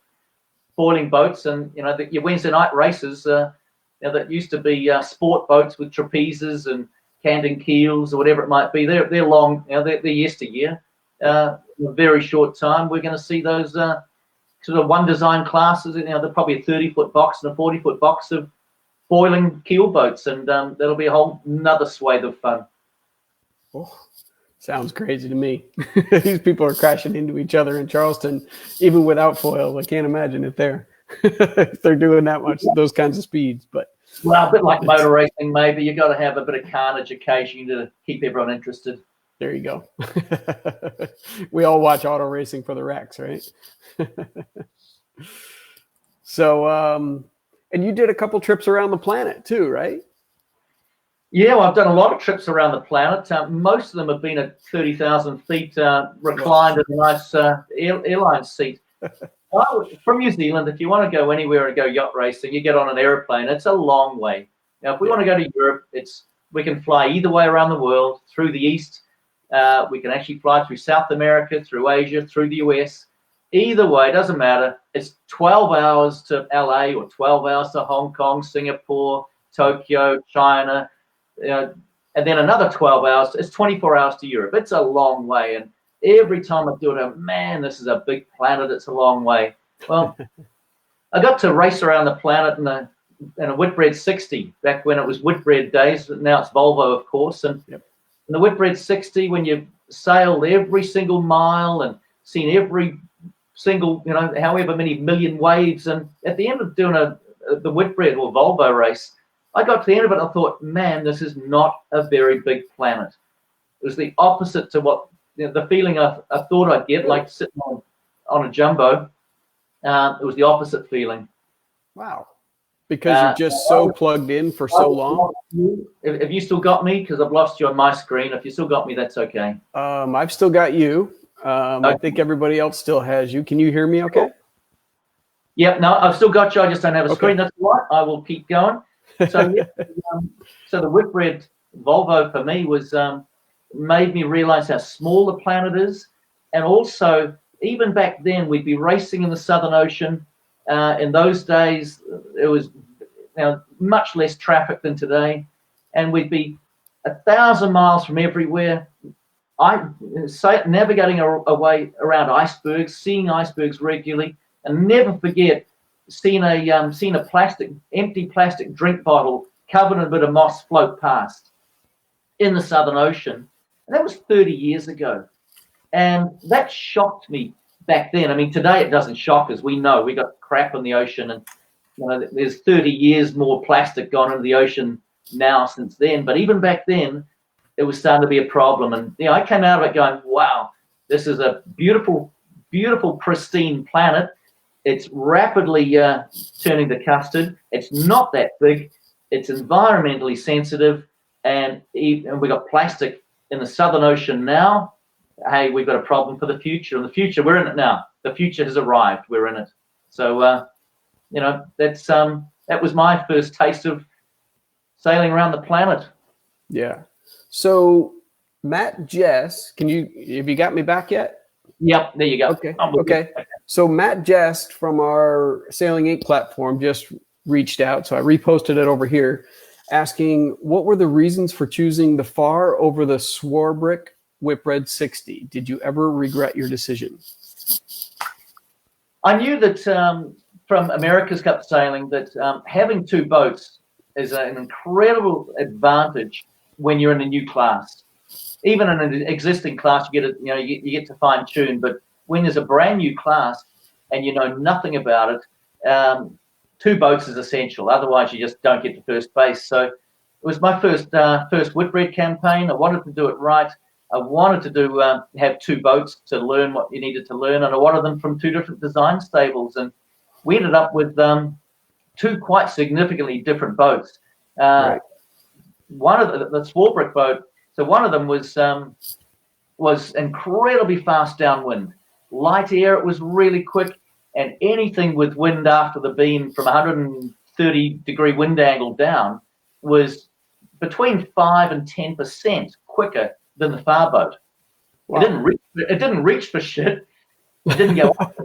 boats, and your Wednesday night races that used to be sport boats with trapezes and canting keels or whatever it might be. They're long. They're yesteryear. In a very short time, we're going to see those sort of one design classes. They're probably a 30-foot box and a 40-foot box of foiling keel boats, and that'll be a whole another swathe of fun. Oh, sounds crazy to me. These people are crashing into each other in Charleston, even without foils. I can't imagine if they're doing that much, those kinds of speeds. But well, a bit like motor racing, maybe you got to have a bit of carnage occasionally to keep everyone interested. There you go. We all watch auto racing for the wrecks, right? So, and you did a couple trips around the planet too, right? Yeah, well, I've done a lot of trips around the planet. Most of them have been at 30,000 feet, reclined in a nice airline seat. From New Zealand, if you want to go anywhere and go yacht racing, you get on an airplane. It's a long way. Now, if we want to go to Europe, we can fly either way around the world, through the east. We can actually fly through South America, through Asia, through the US. Either way, doesn't matter. It's 12 hours to LA or 12 hours to Hong Kong, Singapore, Tokyo, China, and then another 12 hours. It's 24 hours to Europe. It's a long way. And every time I do it, man, this is a big planet. It's a long way. Well, I got to race around the planet in a Whitbread 60 back when it was Whitbread days. Now it's Volvo, of course. And in the Whitbread 60, when you sailed every single mile and seen every single, however many million waves, and at the end of doing the Whitbread or Volvo race, I got to the end of it and I thought, man, this is not a very big planet. It was the opposite to what the feeling I thought I'd get, like sitting on a jumbo. It was the opposite feeling. Wow. Because you're just so plugged in for so long. Have you still got me? Because I've lost you on my screen. If you still got me, that's okay. I've still got you. I think everybody else still has you. Can you hear me okay? Yep, no, I've still got you. I just don't have a screen. That's all right. I will keep going. So, so the Whitbread Volvo for me was made me realize how small the planet is. And also, even back then, we'd be racing in the Southern Ocean. In those days, it was much less traffic than today. And we'd be 1,000 miles from everywhere. Navigating a way around icebergs, seeing icebergs regularly, and never forget seeing a empty plastic drink bottle covered in a bit of moss float past in the Southern Ocean. And that was 30 years ago. And that shocked me back then. I mean, today it doesn't shock us. We know we got crap in the ocean, and there's 30 years more plastic gone into the ocean now since then. But even back then, it was starting to be a problem. And I came out of it going, wow, this is a beautiful, beautiful, pristine planet. It's rapidly turning to custard. It's not that big. It's environmentally sensitive. And we got plastic in the Southern Ocean now. Hey, we've got a problem for the future. In the future, we're in it now. The future has arrived. We're in it. So, that was my first taste of sailing around the planet. Yeah. So, Matt Jess, have you got me back yet? Yep, there you go. Okay. So Matt Jest from our Sailing Inc. platform just reached out. So I reposted it over here asking, what were the reasons for choosing the Far over the Swarbrick Whitbread 60? Did you ever regret your decision? I knew that from America's Cup sailing that having two boats is an incredible advantage when you're in a new class. Even in an existing class, you get to fine tune. But when there's a brand new class and you know nothing about it, two boats is essential. Otherwise, you just don't get to first base. So it was my first Whitbread campaign. I wanted to do it right. I wanted to do have 2 boats to learn what you needed to learn, and I wanted them from 2 different design stables, and we ended up with 2 quite significantly different boats. Right. One of the Swarbrick boat, so one of them was incredibly fast downwind, light air. It was really quick, and anything with wind after the beam from 130-degree wind angle down was between 5 and 10% quicker than the far boat. Wow. It didn't reach for shit. It didn't go up,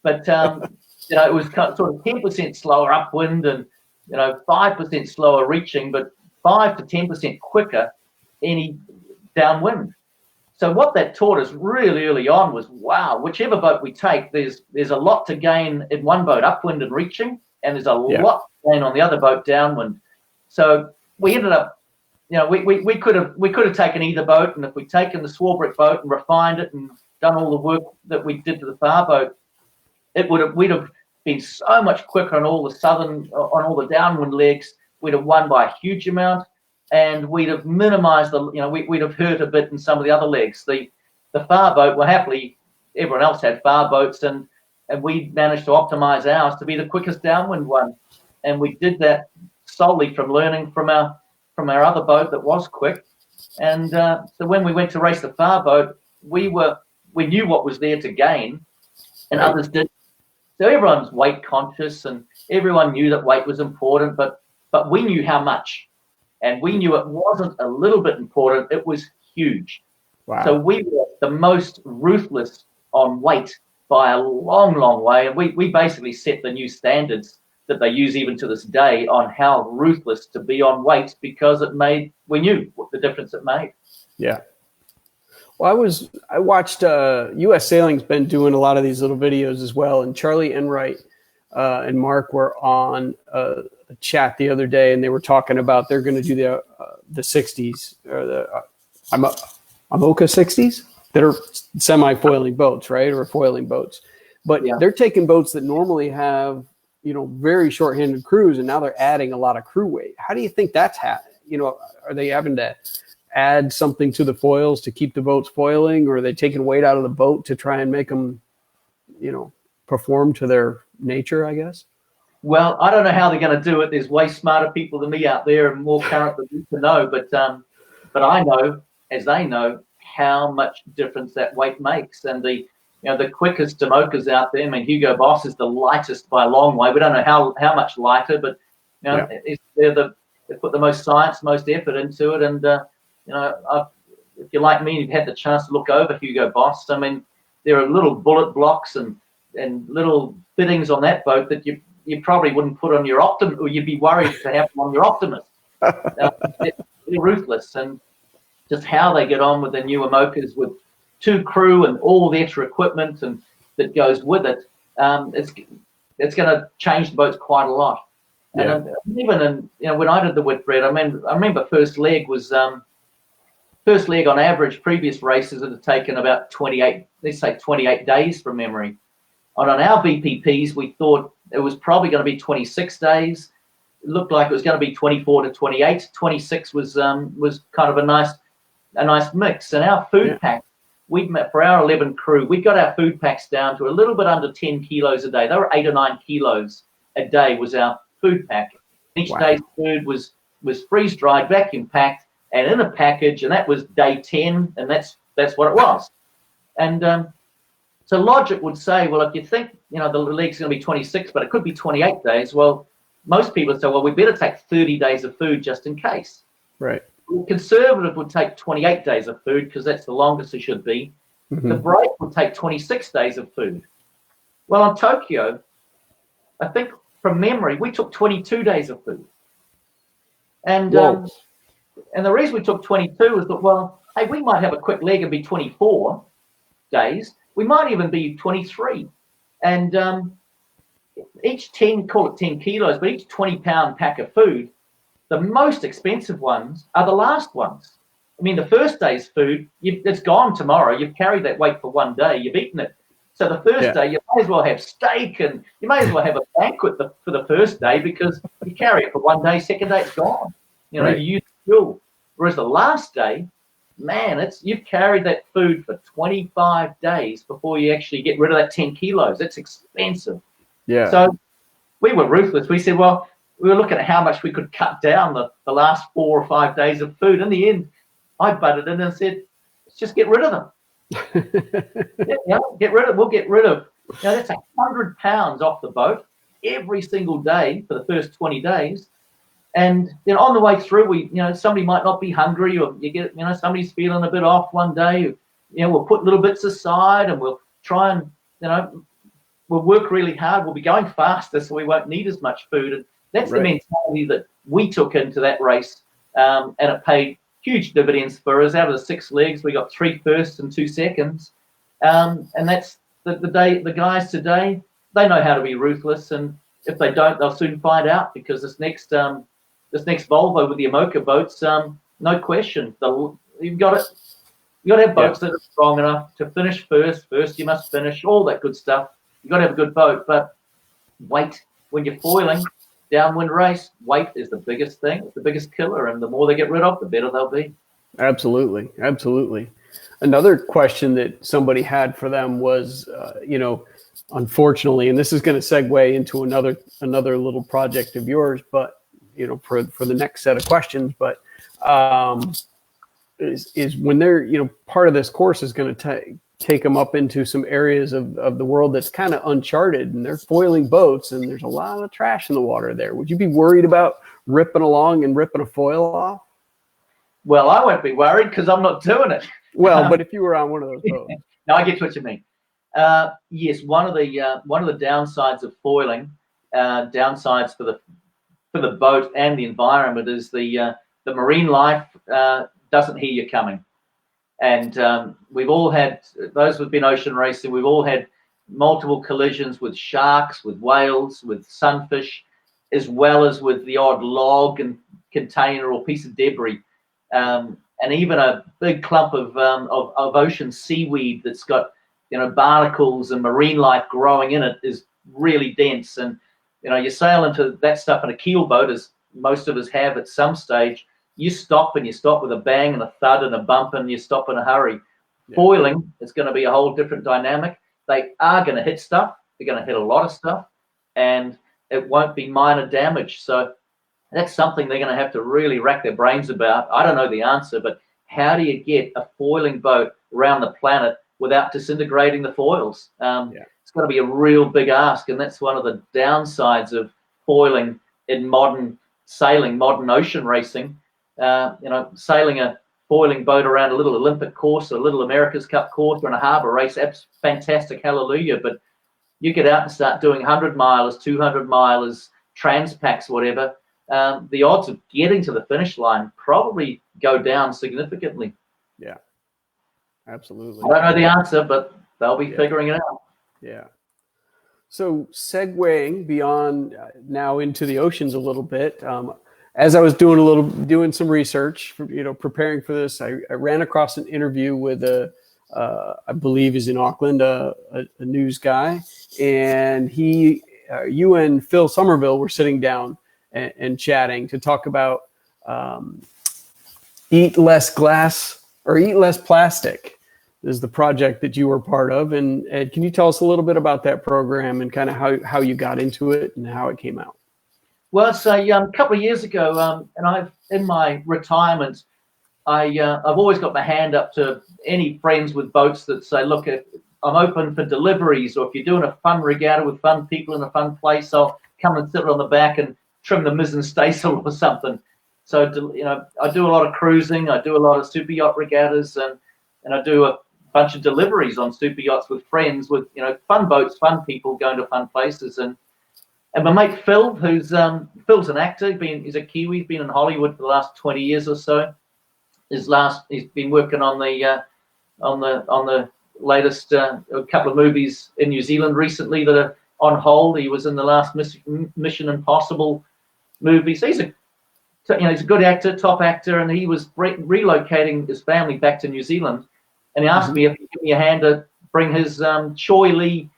but it was sort of 10% slower upwind and 5% slower reaching, but 5 to 10% quicker any downwind. So what that taught us really early on was, wow, whichever boat we take, there's a lot to gain in one boat upwind and reaching, and there's a lot to gain on the other boat downwind. So we ended up, we could have taken either boat, and if we'd taken the Swarbrick boat and refined it and done all the work that we did to the far boat, we'd have been so much quicker on all the downwind legs. We'd have won by a huge amount, and we'd have minimised we'd have hurt a bit in some of the other legs. The far boat, well, happily everyone else had far boats, and we managed to optimise ours to be the quickest downwind one, and we did that solely from learning from our other boat that was quick. And so when we went to race the far boat, we knew what was there to gain, and others didn't. So everyone's weight conscious, and everyone knew that weight was important, but we knew how much, and we knew it wasn't a little bit important, it was huge. Wow. So we were the most ruthless on weight by a long, long way, and we basically set the new standards that they use even to this day on how ruthless to be on weight, because we knew what the difference it made. Yeah. Well, I watched U.S. Sailing's been doing a lot of these little videos as well, and Charlie Enright and Mark were on a chat the other day, and they were talking about they're going to do the 60s or the Amoka 60s that are semi-foiling boats, right, or foiling boats, but they're taking boats that normally have very short-handed crews, and now they're adding a lot of crew weight. How do you think that's happening? Are they having to add something to the foils to keep the boats foiling, or are they taking weight out of the boat to try and make them, perform to their nature, I guess? Well, I don't know how they're going to do it. There's way smarter people than me out there and more current than me to know, but I know, as they know, how much difference that weight makes. And the quickest Damokas out there, I mean, Hugo Boss is the lightest by a long way. We don't know how much lighter, but they put the most science, most effort into it. And if you're like me, you've had the chance to look over Hugo Boss. I mean, there are little bullet blocks and little fittings on that boat that you probably wouldn't put on your Optimus, or you'd be worried to have them on your Optimus. They're ruthless, and just how they get on with the new Amokas with 2 crew and all the extra equipment and that goes with it, it's going to change the boats quite a lot. Yeah. And even when I did the Whitbread, I remember first leg on average, previous races had taken about 28 days from memory. And on our BPPs, we thought it was probably going to be 26 days. It looked like it was going to be 24 to 28. 26 was kind of a nice mix. And our food pack, for our 11 crew, we got our food packs down to a little bit under 10 kilos a day. They were 8 or 9 kilos a day was our food pack. Each day's food was freeze-dried, vacuum-packed, and in a package, and that was day 10, and that's what it was. And so logic would say, well, if you think, the leg's going to be 26, but it could be 28 days, well, most people would say, well, we better take 30 days of food just in case. Right. The conservative would take 28 days of food because that's the longest it should be. Mm-hmm. The brave would take 26 days of food. Well, on Tokyo, I think from memory, we took 22 days of food. And the reason we took 22 is that, well, hey, we might have a quick leg and be 24 days. We might even be 23. And each 10 kilos, but each 20-pound pack of food, the most expensive ones are the last ones. I mean, the first day's food, it's gone tomorrow. You've carried that weight for one day. You've eaten it. So the first day, you may as well have steak, and you may as well have a banquet for the first day, because you carry it for one day, second day it's gone. You use fuel. Whereas the last day, man, you've carried that food for 25 days before you actually get rid of that 10 kilos. It's expensive. Yeah. So we were ruthless. We said, well, we were looking at how much we could cut down the last 4 or 5 days of food. In the end, I butted in and said, let's just get rid of them. We'll get rid of, that's 100 pounds off the boat every single day for the first 20 days. And on the way through, somebody might not be hungry, or you get, somebody's feeling a bit off one day. We'll put little bits aside, and we'll try and, we'll work really hard. We'll be going faster, so we won't need as much food. And that's the mentality that we took into that race, and it paid huge dividends for us. Out of the 6 legs, we got 3 firsts and 2 seconds, and that's the guys today. They know how to be ruthless, and if they don't, they'll soon find out, because this next Volvo with the Amoka boats, no question, you've got to have boats that are strong enough to finish first. First, you must finish, all that good stuff. You've got to have a good boat, but weight, when you're foiling, downwind race, weight is the biggest thing. It's the biggest killer, and the more they get rid of, the better they'll be. Absolutely. Another question that somebody had for them was, unfortunately, and this is going to segue into another little project of yours, but for the next set of questions, but is when they're part of this course is going to take them up into some areas of the world that's kind of uncharted, and they're foiling boats, and there's a lot of trash in the water there. Would you be worried about ripping along and ripping a foil off? Well, I won't be worried, because I'm not doing it. Well, but if you were on one of those boats. No, I get what you mean. Yes, one of the downsides of foiling, downsides for the boat and the environment, is the marine life doesn't hear you coming. And we've all had, those who've been ocean racing, we've all had multiple collisions with sharks, with whales, with sunfish, as well as with the odd log and container or piece of debris. And even a big clump of ocean seaweed that's got barnacles and marine life growing in it is really dense. And you sail into that stuff in a keel boat, as most of us have at some stage. You stop with a bang and a thud and a bump, and you stop in a hurry. Yeah. Foiling is going to be a whole different dynamic. They are going to hit stuff. They're going to hit a lot of stuff, and it won't be minor damage. So that's something they're going to have to really rack their brains about. I don't know the answer, but how do you get a foiling boat around the planet without disintegrating the foils? It's going to be a real big ask, and that's one of the downsides of foiling in modern sailing, modern ocean racing. Sailing a foiling boat around a little Olympic course, or a little America's Cup course, or in a harbour race, that's fantastic, hallelujah. But you get out and start doing 100 milers, 200 milers, transpacks, whatever, the odds of getting to the finish line probably go down significantly. Yeah, absolutely. I don't know the answer, but they'll be figuring it out. Yeah. So segueing beyond now into the oceans a little bit, as I was doing some research, preparing for this, I ran across an interview with I believe is in Auckland, a news guy, and you and Phil Somerville were sitting down and chatting to talk about eat less glass or eat less plastic. This is the project that you were part of, and Ed, can you tell us a little bit about that program and kind of how you got into it and how it came out? Well, it's a couple of years ago, and in my retirement, I've always got my hand up to any friends with boats that say, look, if I'm open for deliveries, or if you're doing a fun regatta with fun people in a fun place, I'll come and sit on the back and trim the mizzen staysail or something. So, I do a lot of cruising, I do a lot of super yacht regattas, and I do a bunch of deliveries on super yachts with friends, with, fun boats, fun people going to fun places. And my mate Phil, Phil's an actor, he's a Kiwi, he's been in Hollywood for the last 20 years or so. He's been working on the latest couple of movies in New Zealand recently that are on hold. He was in the last Mission Impossible movie. So he's a good actor, top actor, and he was relocating his family back to New Zealand. And he asked me if he'd give me a hand to bring his Choi Lee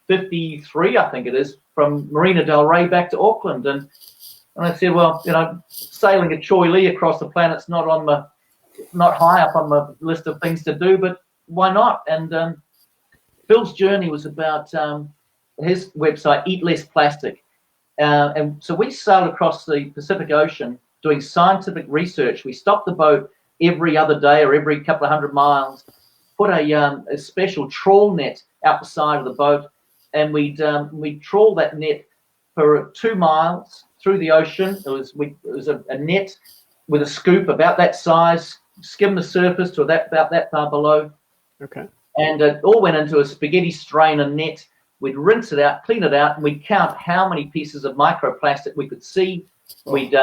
53, I think it is, from Marina del Rey back to Auckland. And I said, well, sailing a Choi Lee across the planet's not on not high up on the list of things to do, but why not? And Phil's journey was about his website, Eat Less Plastic. And so we sailed across the Pacific Ocean doing scientific research. We stopped the boat every other day or every couple of 100 miles, put a special trawl net out the side of the boat, and we'd trawl that net for 2 miles through the ocean. It was a net with a scoop about that size, skim the surface to about that far below. Okay. And it all went into a spaghetti strainer net. We'd rinse it out, clean it out, and we'd count how many pieces of microplastic we could see. We'd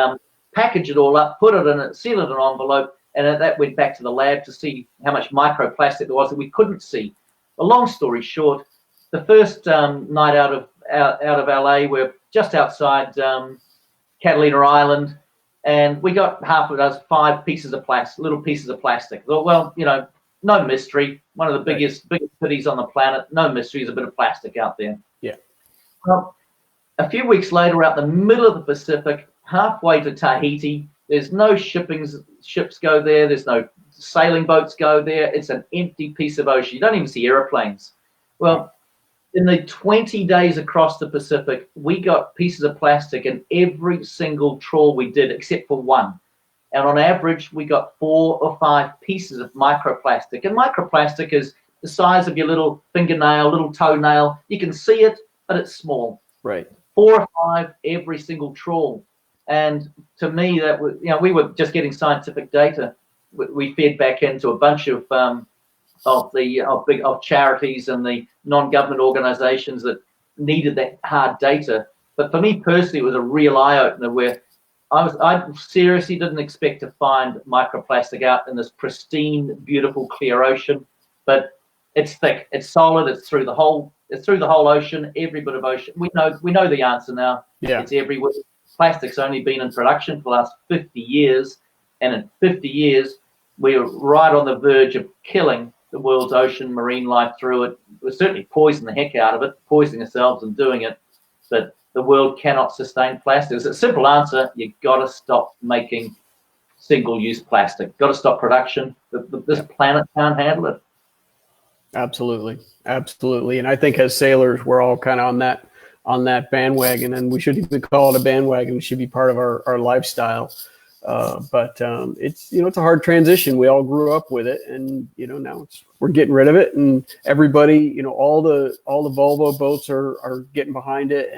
package it all up, put it in it, seal it in an envelope, and that went back to the lab to see how much microplastic there was that we couldn't see. A long story short, the first night out of LA, we're just outside Catalina Island, and we got half of those 5 pieces of plastic, little pieces of plastic. I thought, well, no mystery. One of the biggest cities on the planet. No mystery. There's a bit of plastic out there. Yeah. Well, a few weeks later, out the middle of the Pacific, halfway to Tahiti, there's no ships go there. There's no sailing boats go there. It's an empty piece of ocean. You don't even see airplanes. Well, in the 20 days across the Pacific, we got pieces of plastic in every single trawl we did, except for one. And on average, we got 4 or 5 pieces of microplastic. And microplastic is the size of your little fingernail, little toenail. You can see it, but it's small. Right. 4 or 5 every single trawl. And to me, that was, we were just getting scientific data. We fed back into a bunch of charities and the non-government organizations that needed that hard data. But for me personally, it was a real eye-opener where I seriously didn't expect to find microplastic out in this pristine, beautiful, clear ocean. But it's thick, it's solid, it's through the whole ocean, every bit of ocean. We know the answer now. Yeah. It's everywhere. Plastic's only been in production for the last 50 years, and in 50 years, we're right on the verge of killing the world's ocean, marine life through it. We're certainly poisoning the heck out of it, poisoning ourselves and doing it. But the world cannot sustain plastic. It's a simple answer. You've got to stop making single-use plastic. Got to stop production. This planet can't handle it. Absolutely. And I think as sailors, we're all kind of on that bandwagon, and we shouldn't even call it a bandwagon. It should be part of our lifestyle. But it's it's a hard transition. We all grew up with it, and now we're getting rid of it, and everybody, all the Volvo boats are getting behind it,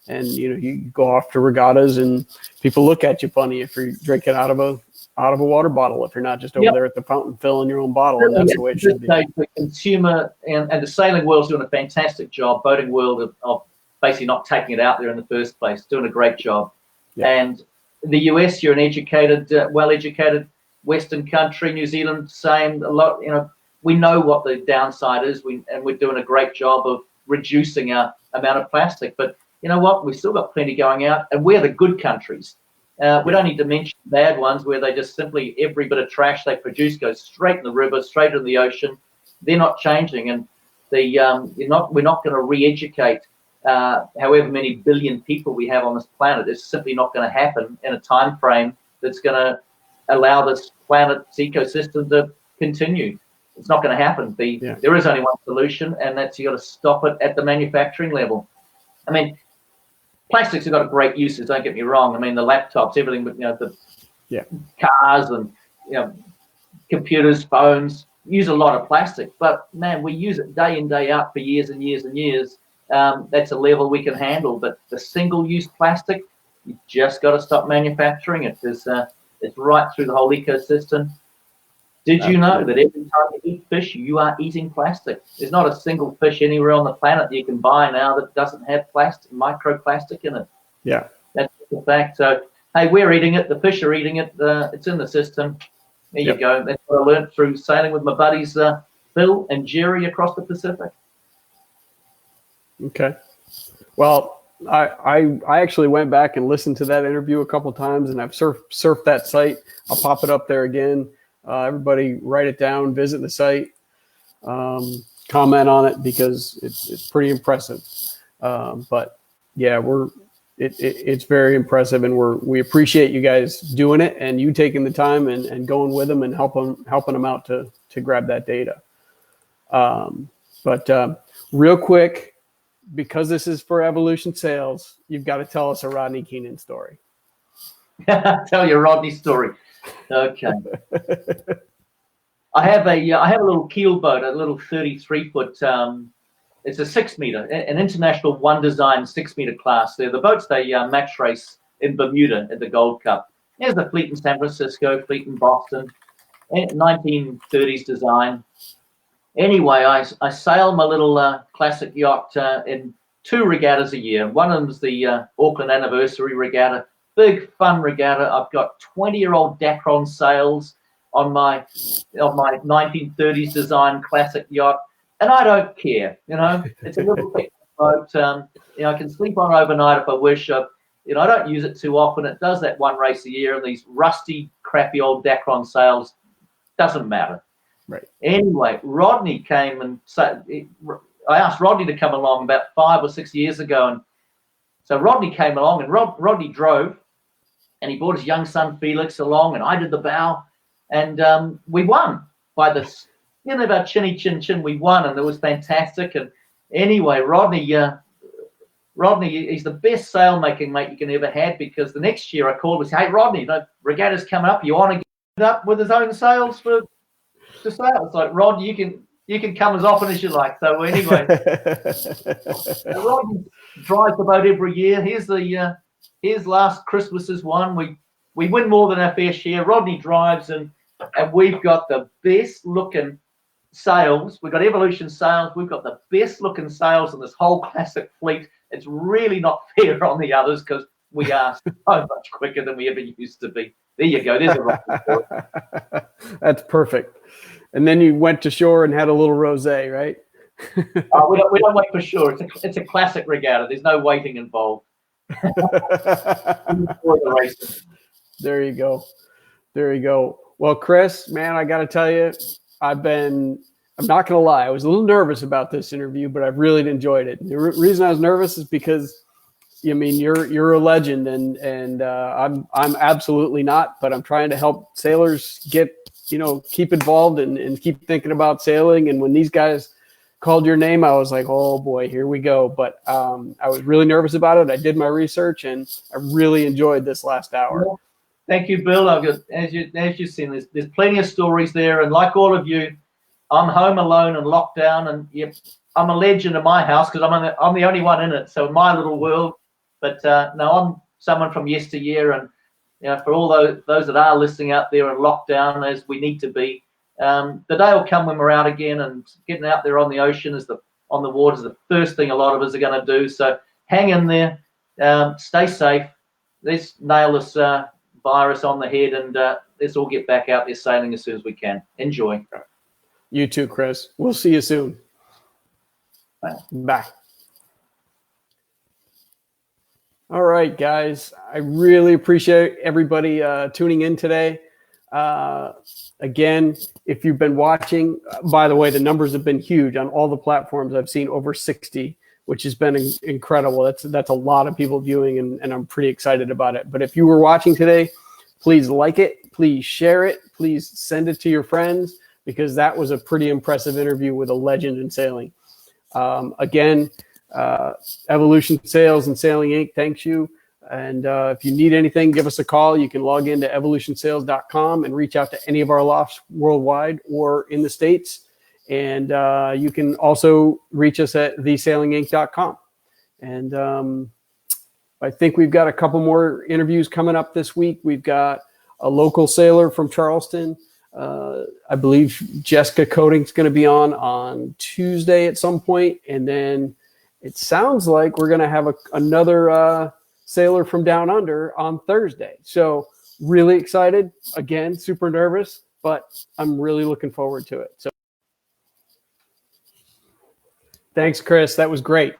and you go off to regattas, and people look at you funny if you're drinking out of a water bottle, if you're not just over there at the fountain filling your own bottle, and that's the way it should be. The consumer and the sailing world's doing a fantastic job. Boating world of basically not taking it out there in the first place, doing a great job. Yeah. And the US, you're an educated, well-educated Western country. New Zealand, same. A lot, we know what the downside is. We're doing a great job of reducing our amount of plastic. But you know what? We've still got plenty going out, and we're the good countries. We don't need to mention bad ones where they just simply every bit of trash they produce goes straight in the river, straight in the ocean. They're not changing, and we're not going to re-educate however many billion people we have on this planet. It's simply not going to happen in a time frame that's going to allow this planet's ecosystem to continue. It's not going to happen. There is only one solution, and that's you got to stop it at the manufacturing level. I mean, plastics have got great uses. Don't get me wrong. I mean, the laptops, everything, but the cars and computers, phones use a lot of plastic. But man, we use it day in, day out for years and years and years. That's a level we can handle. But the single-use plastic, you just got to stop manufacturing it because it's right through the whole ecosystem. Did you know that every time you eat fish, you are eating plastic? There's not a single fish anywhere on the planet that you can buy now that doesn't have plastic, microplastic in it. Yeah. That's the fact. So, hey, we're eating it. The fish are eating it. It's in the system. There you go. That's what I learned through sailing with my buddies, Bill and Jerry, across the Pacific. Okay. Well, I actually went back and listened to that interview a couple of times, and I've surfed that site. I'll pop it up there again. Everybody write it down, visit the site, comment on it because it's pretty impressive. But yeah, it's very impressive, and we appreciate you guys doing it and you taking the time and going with them and helping them out to grab that data. But real quick, because this is for Evolution Sales, you've got to tell us a Rodney Keenan story. Tell you a Rodney story. Okay. I have a little keel boat, a little 33-foot. It's a 6 meter, an international one design 6 meter class. The boats they match race in Bermuda at the Gold Cup. There's a fleet in San Francisco, fleet in Boston, 1930s design. Anyway, I sail my little classic yacht in 2 regattas a year. One of them is the Auckland Anniversary Regatta, big fun regatta. I've got 20-year-old Dacron sails on my 1930s design classic yacht, and I don't care. It's a little boat. I can sleep on overnight if I wish. I don't use it too often. It does that one race a year, and these rusty, crappy old Dacron sails doesn't matter. Right. Anyway, Rodney came and I asked Rodney to come along about 5 or 6 years ago, and so Rodney came along, and Rodney drove, and he brought his young son Felix along, and I did the bow, and we won by the skin of our chinny chin chin. We won, and it was fantastic. And anyway, Rodney, he's the best sail making mate you can ever have, because the next year I called and said, "Hey, Rodney, regatta's coming up. You want to get up with his own sails to sail?" It's like, "Rod, you can come as often as you like." So anyway, Rodney drives the boat every year. Here's last Christmas's one. We win more than our fair share. Rodney drives, and we've got the best looking sails. We've got Evolution sails. We've got the best looking sails in this whole classic fleet. It's really not fair on the others because we are so much quicker than we ever used to be. There you go. There's a Rodney story. That's perfect. And then you went to shore and had a little rosé, right? We don't wait for sure. It's a classic regatta. There's no waiting involved. There you go. Well, Chris, man, I got to tell you, I'm not going to lie, I was a little nervous about this interview, but I've really enjoyed it. The reason I was nervous is because, you're a legend, and I'm absolutely not, but I'm trying to help sailors keep involved and keep thinking about sailing. And when these guys called your name, I was like, oh boy, here we go. But I was really nervous about it. I did my research, and I really enjoyed this last hour. Well, thank you, Bill. As you've seen, there's plenty of stories there. And like all of you, I'm home alone and locked down. And yep, I'm a legend in my house because I'm the only one in it. So in my little world. But no, I'm someone from yesteryear. And for all those that are listening out there in lockdown, as we need to be, the day will come when we're out again, and getting out there on the ocean on the water is the first thing a lot of us are going to do. So hang in there, stay safe. Let's nail this virus on the head, and let's all get back out there sailing as soon as we can. Enjoy. You too, Chris. We'll see you soon. Bye. All right, guys. I really appreciate everybody tuning in today. Again, if you've been watching, by the way, the numbers have been huge on all the platforms. I've seen over 60, which has been incredible. That's a lot of people viewing, and I'm pretty excited about it. But if you were watching today, please like it, please share it, please send it to your friends, because that was a pretty impressive interview with a legend in sailing. Again, Evolution Sales and Sailing Inc. thanks you. And if you need anything, give us a call. You can log into evolutionsales.com and reach out to any of our lofts worldwide or in the States. And you can also reach us at thesailinginc.com. And I think we've got a couple more interviews coming up this week. We've got a local sailor from Charleston. I believe Jessica Coating's going to be on Tuesday at some point. And then it sounds like we're going to have another sailor from down under on Thursday. So really excited. Again, super nervous, but I'm really looking forward to it. So thanks, Chris. That was great.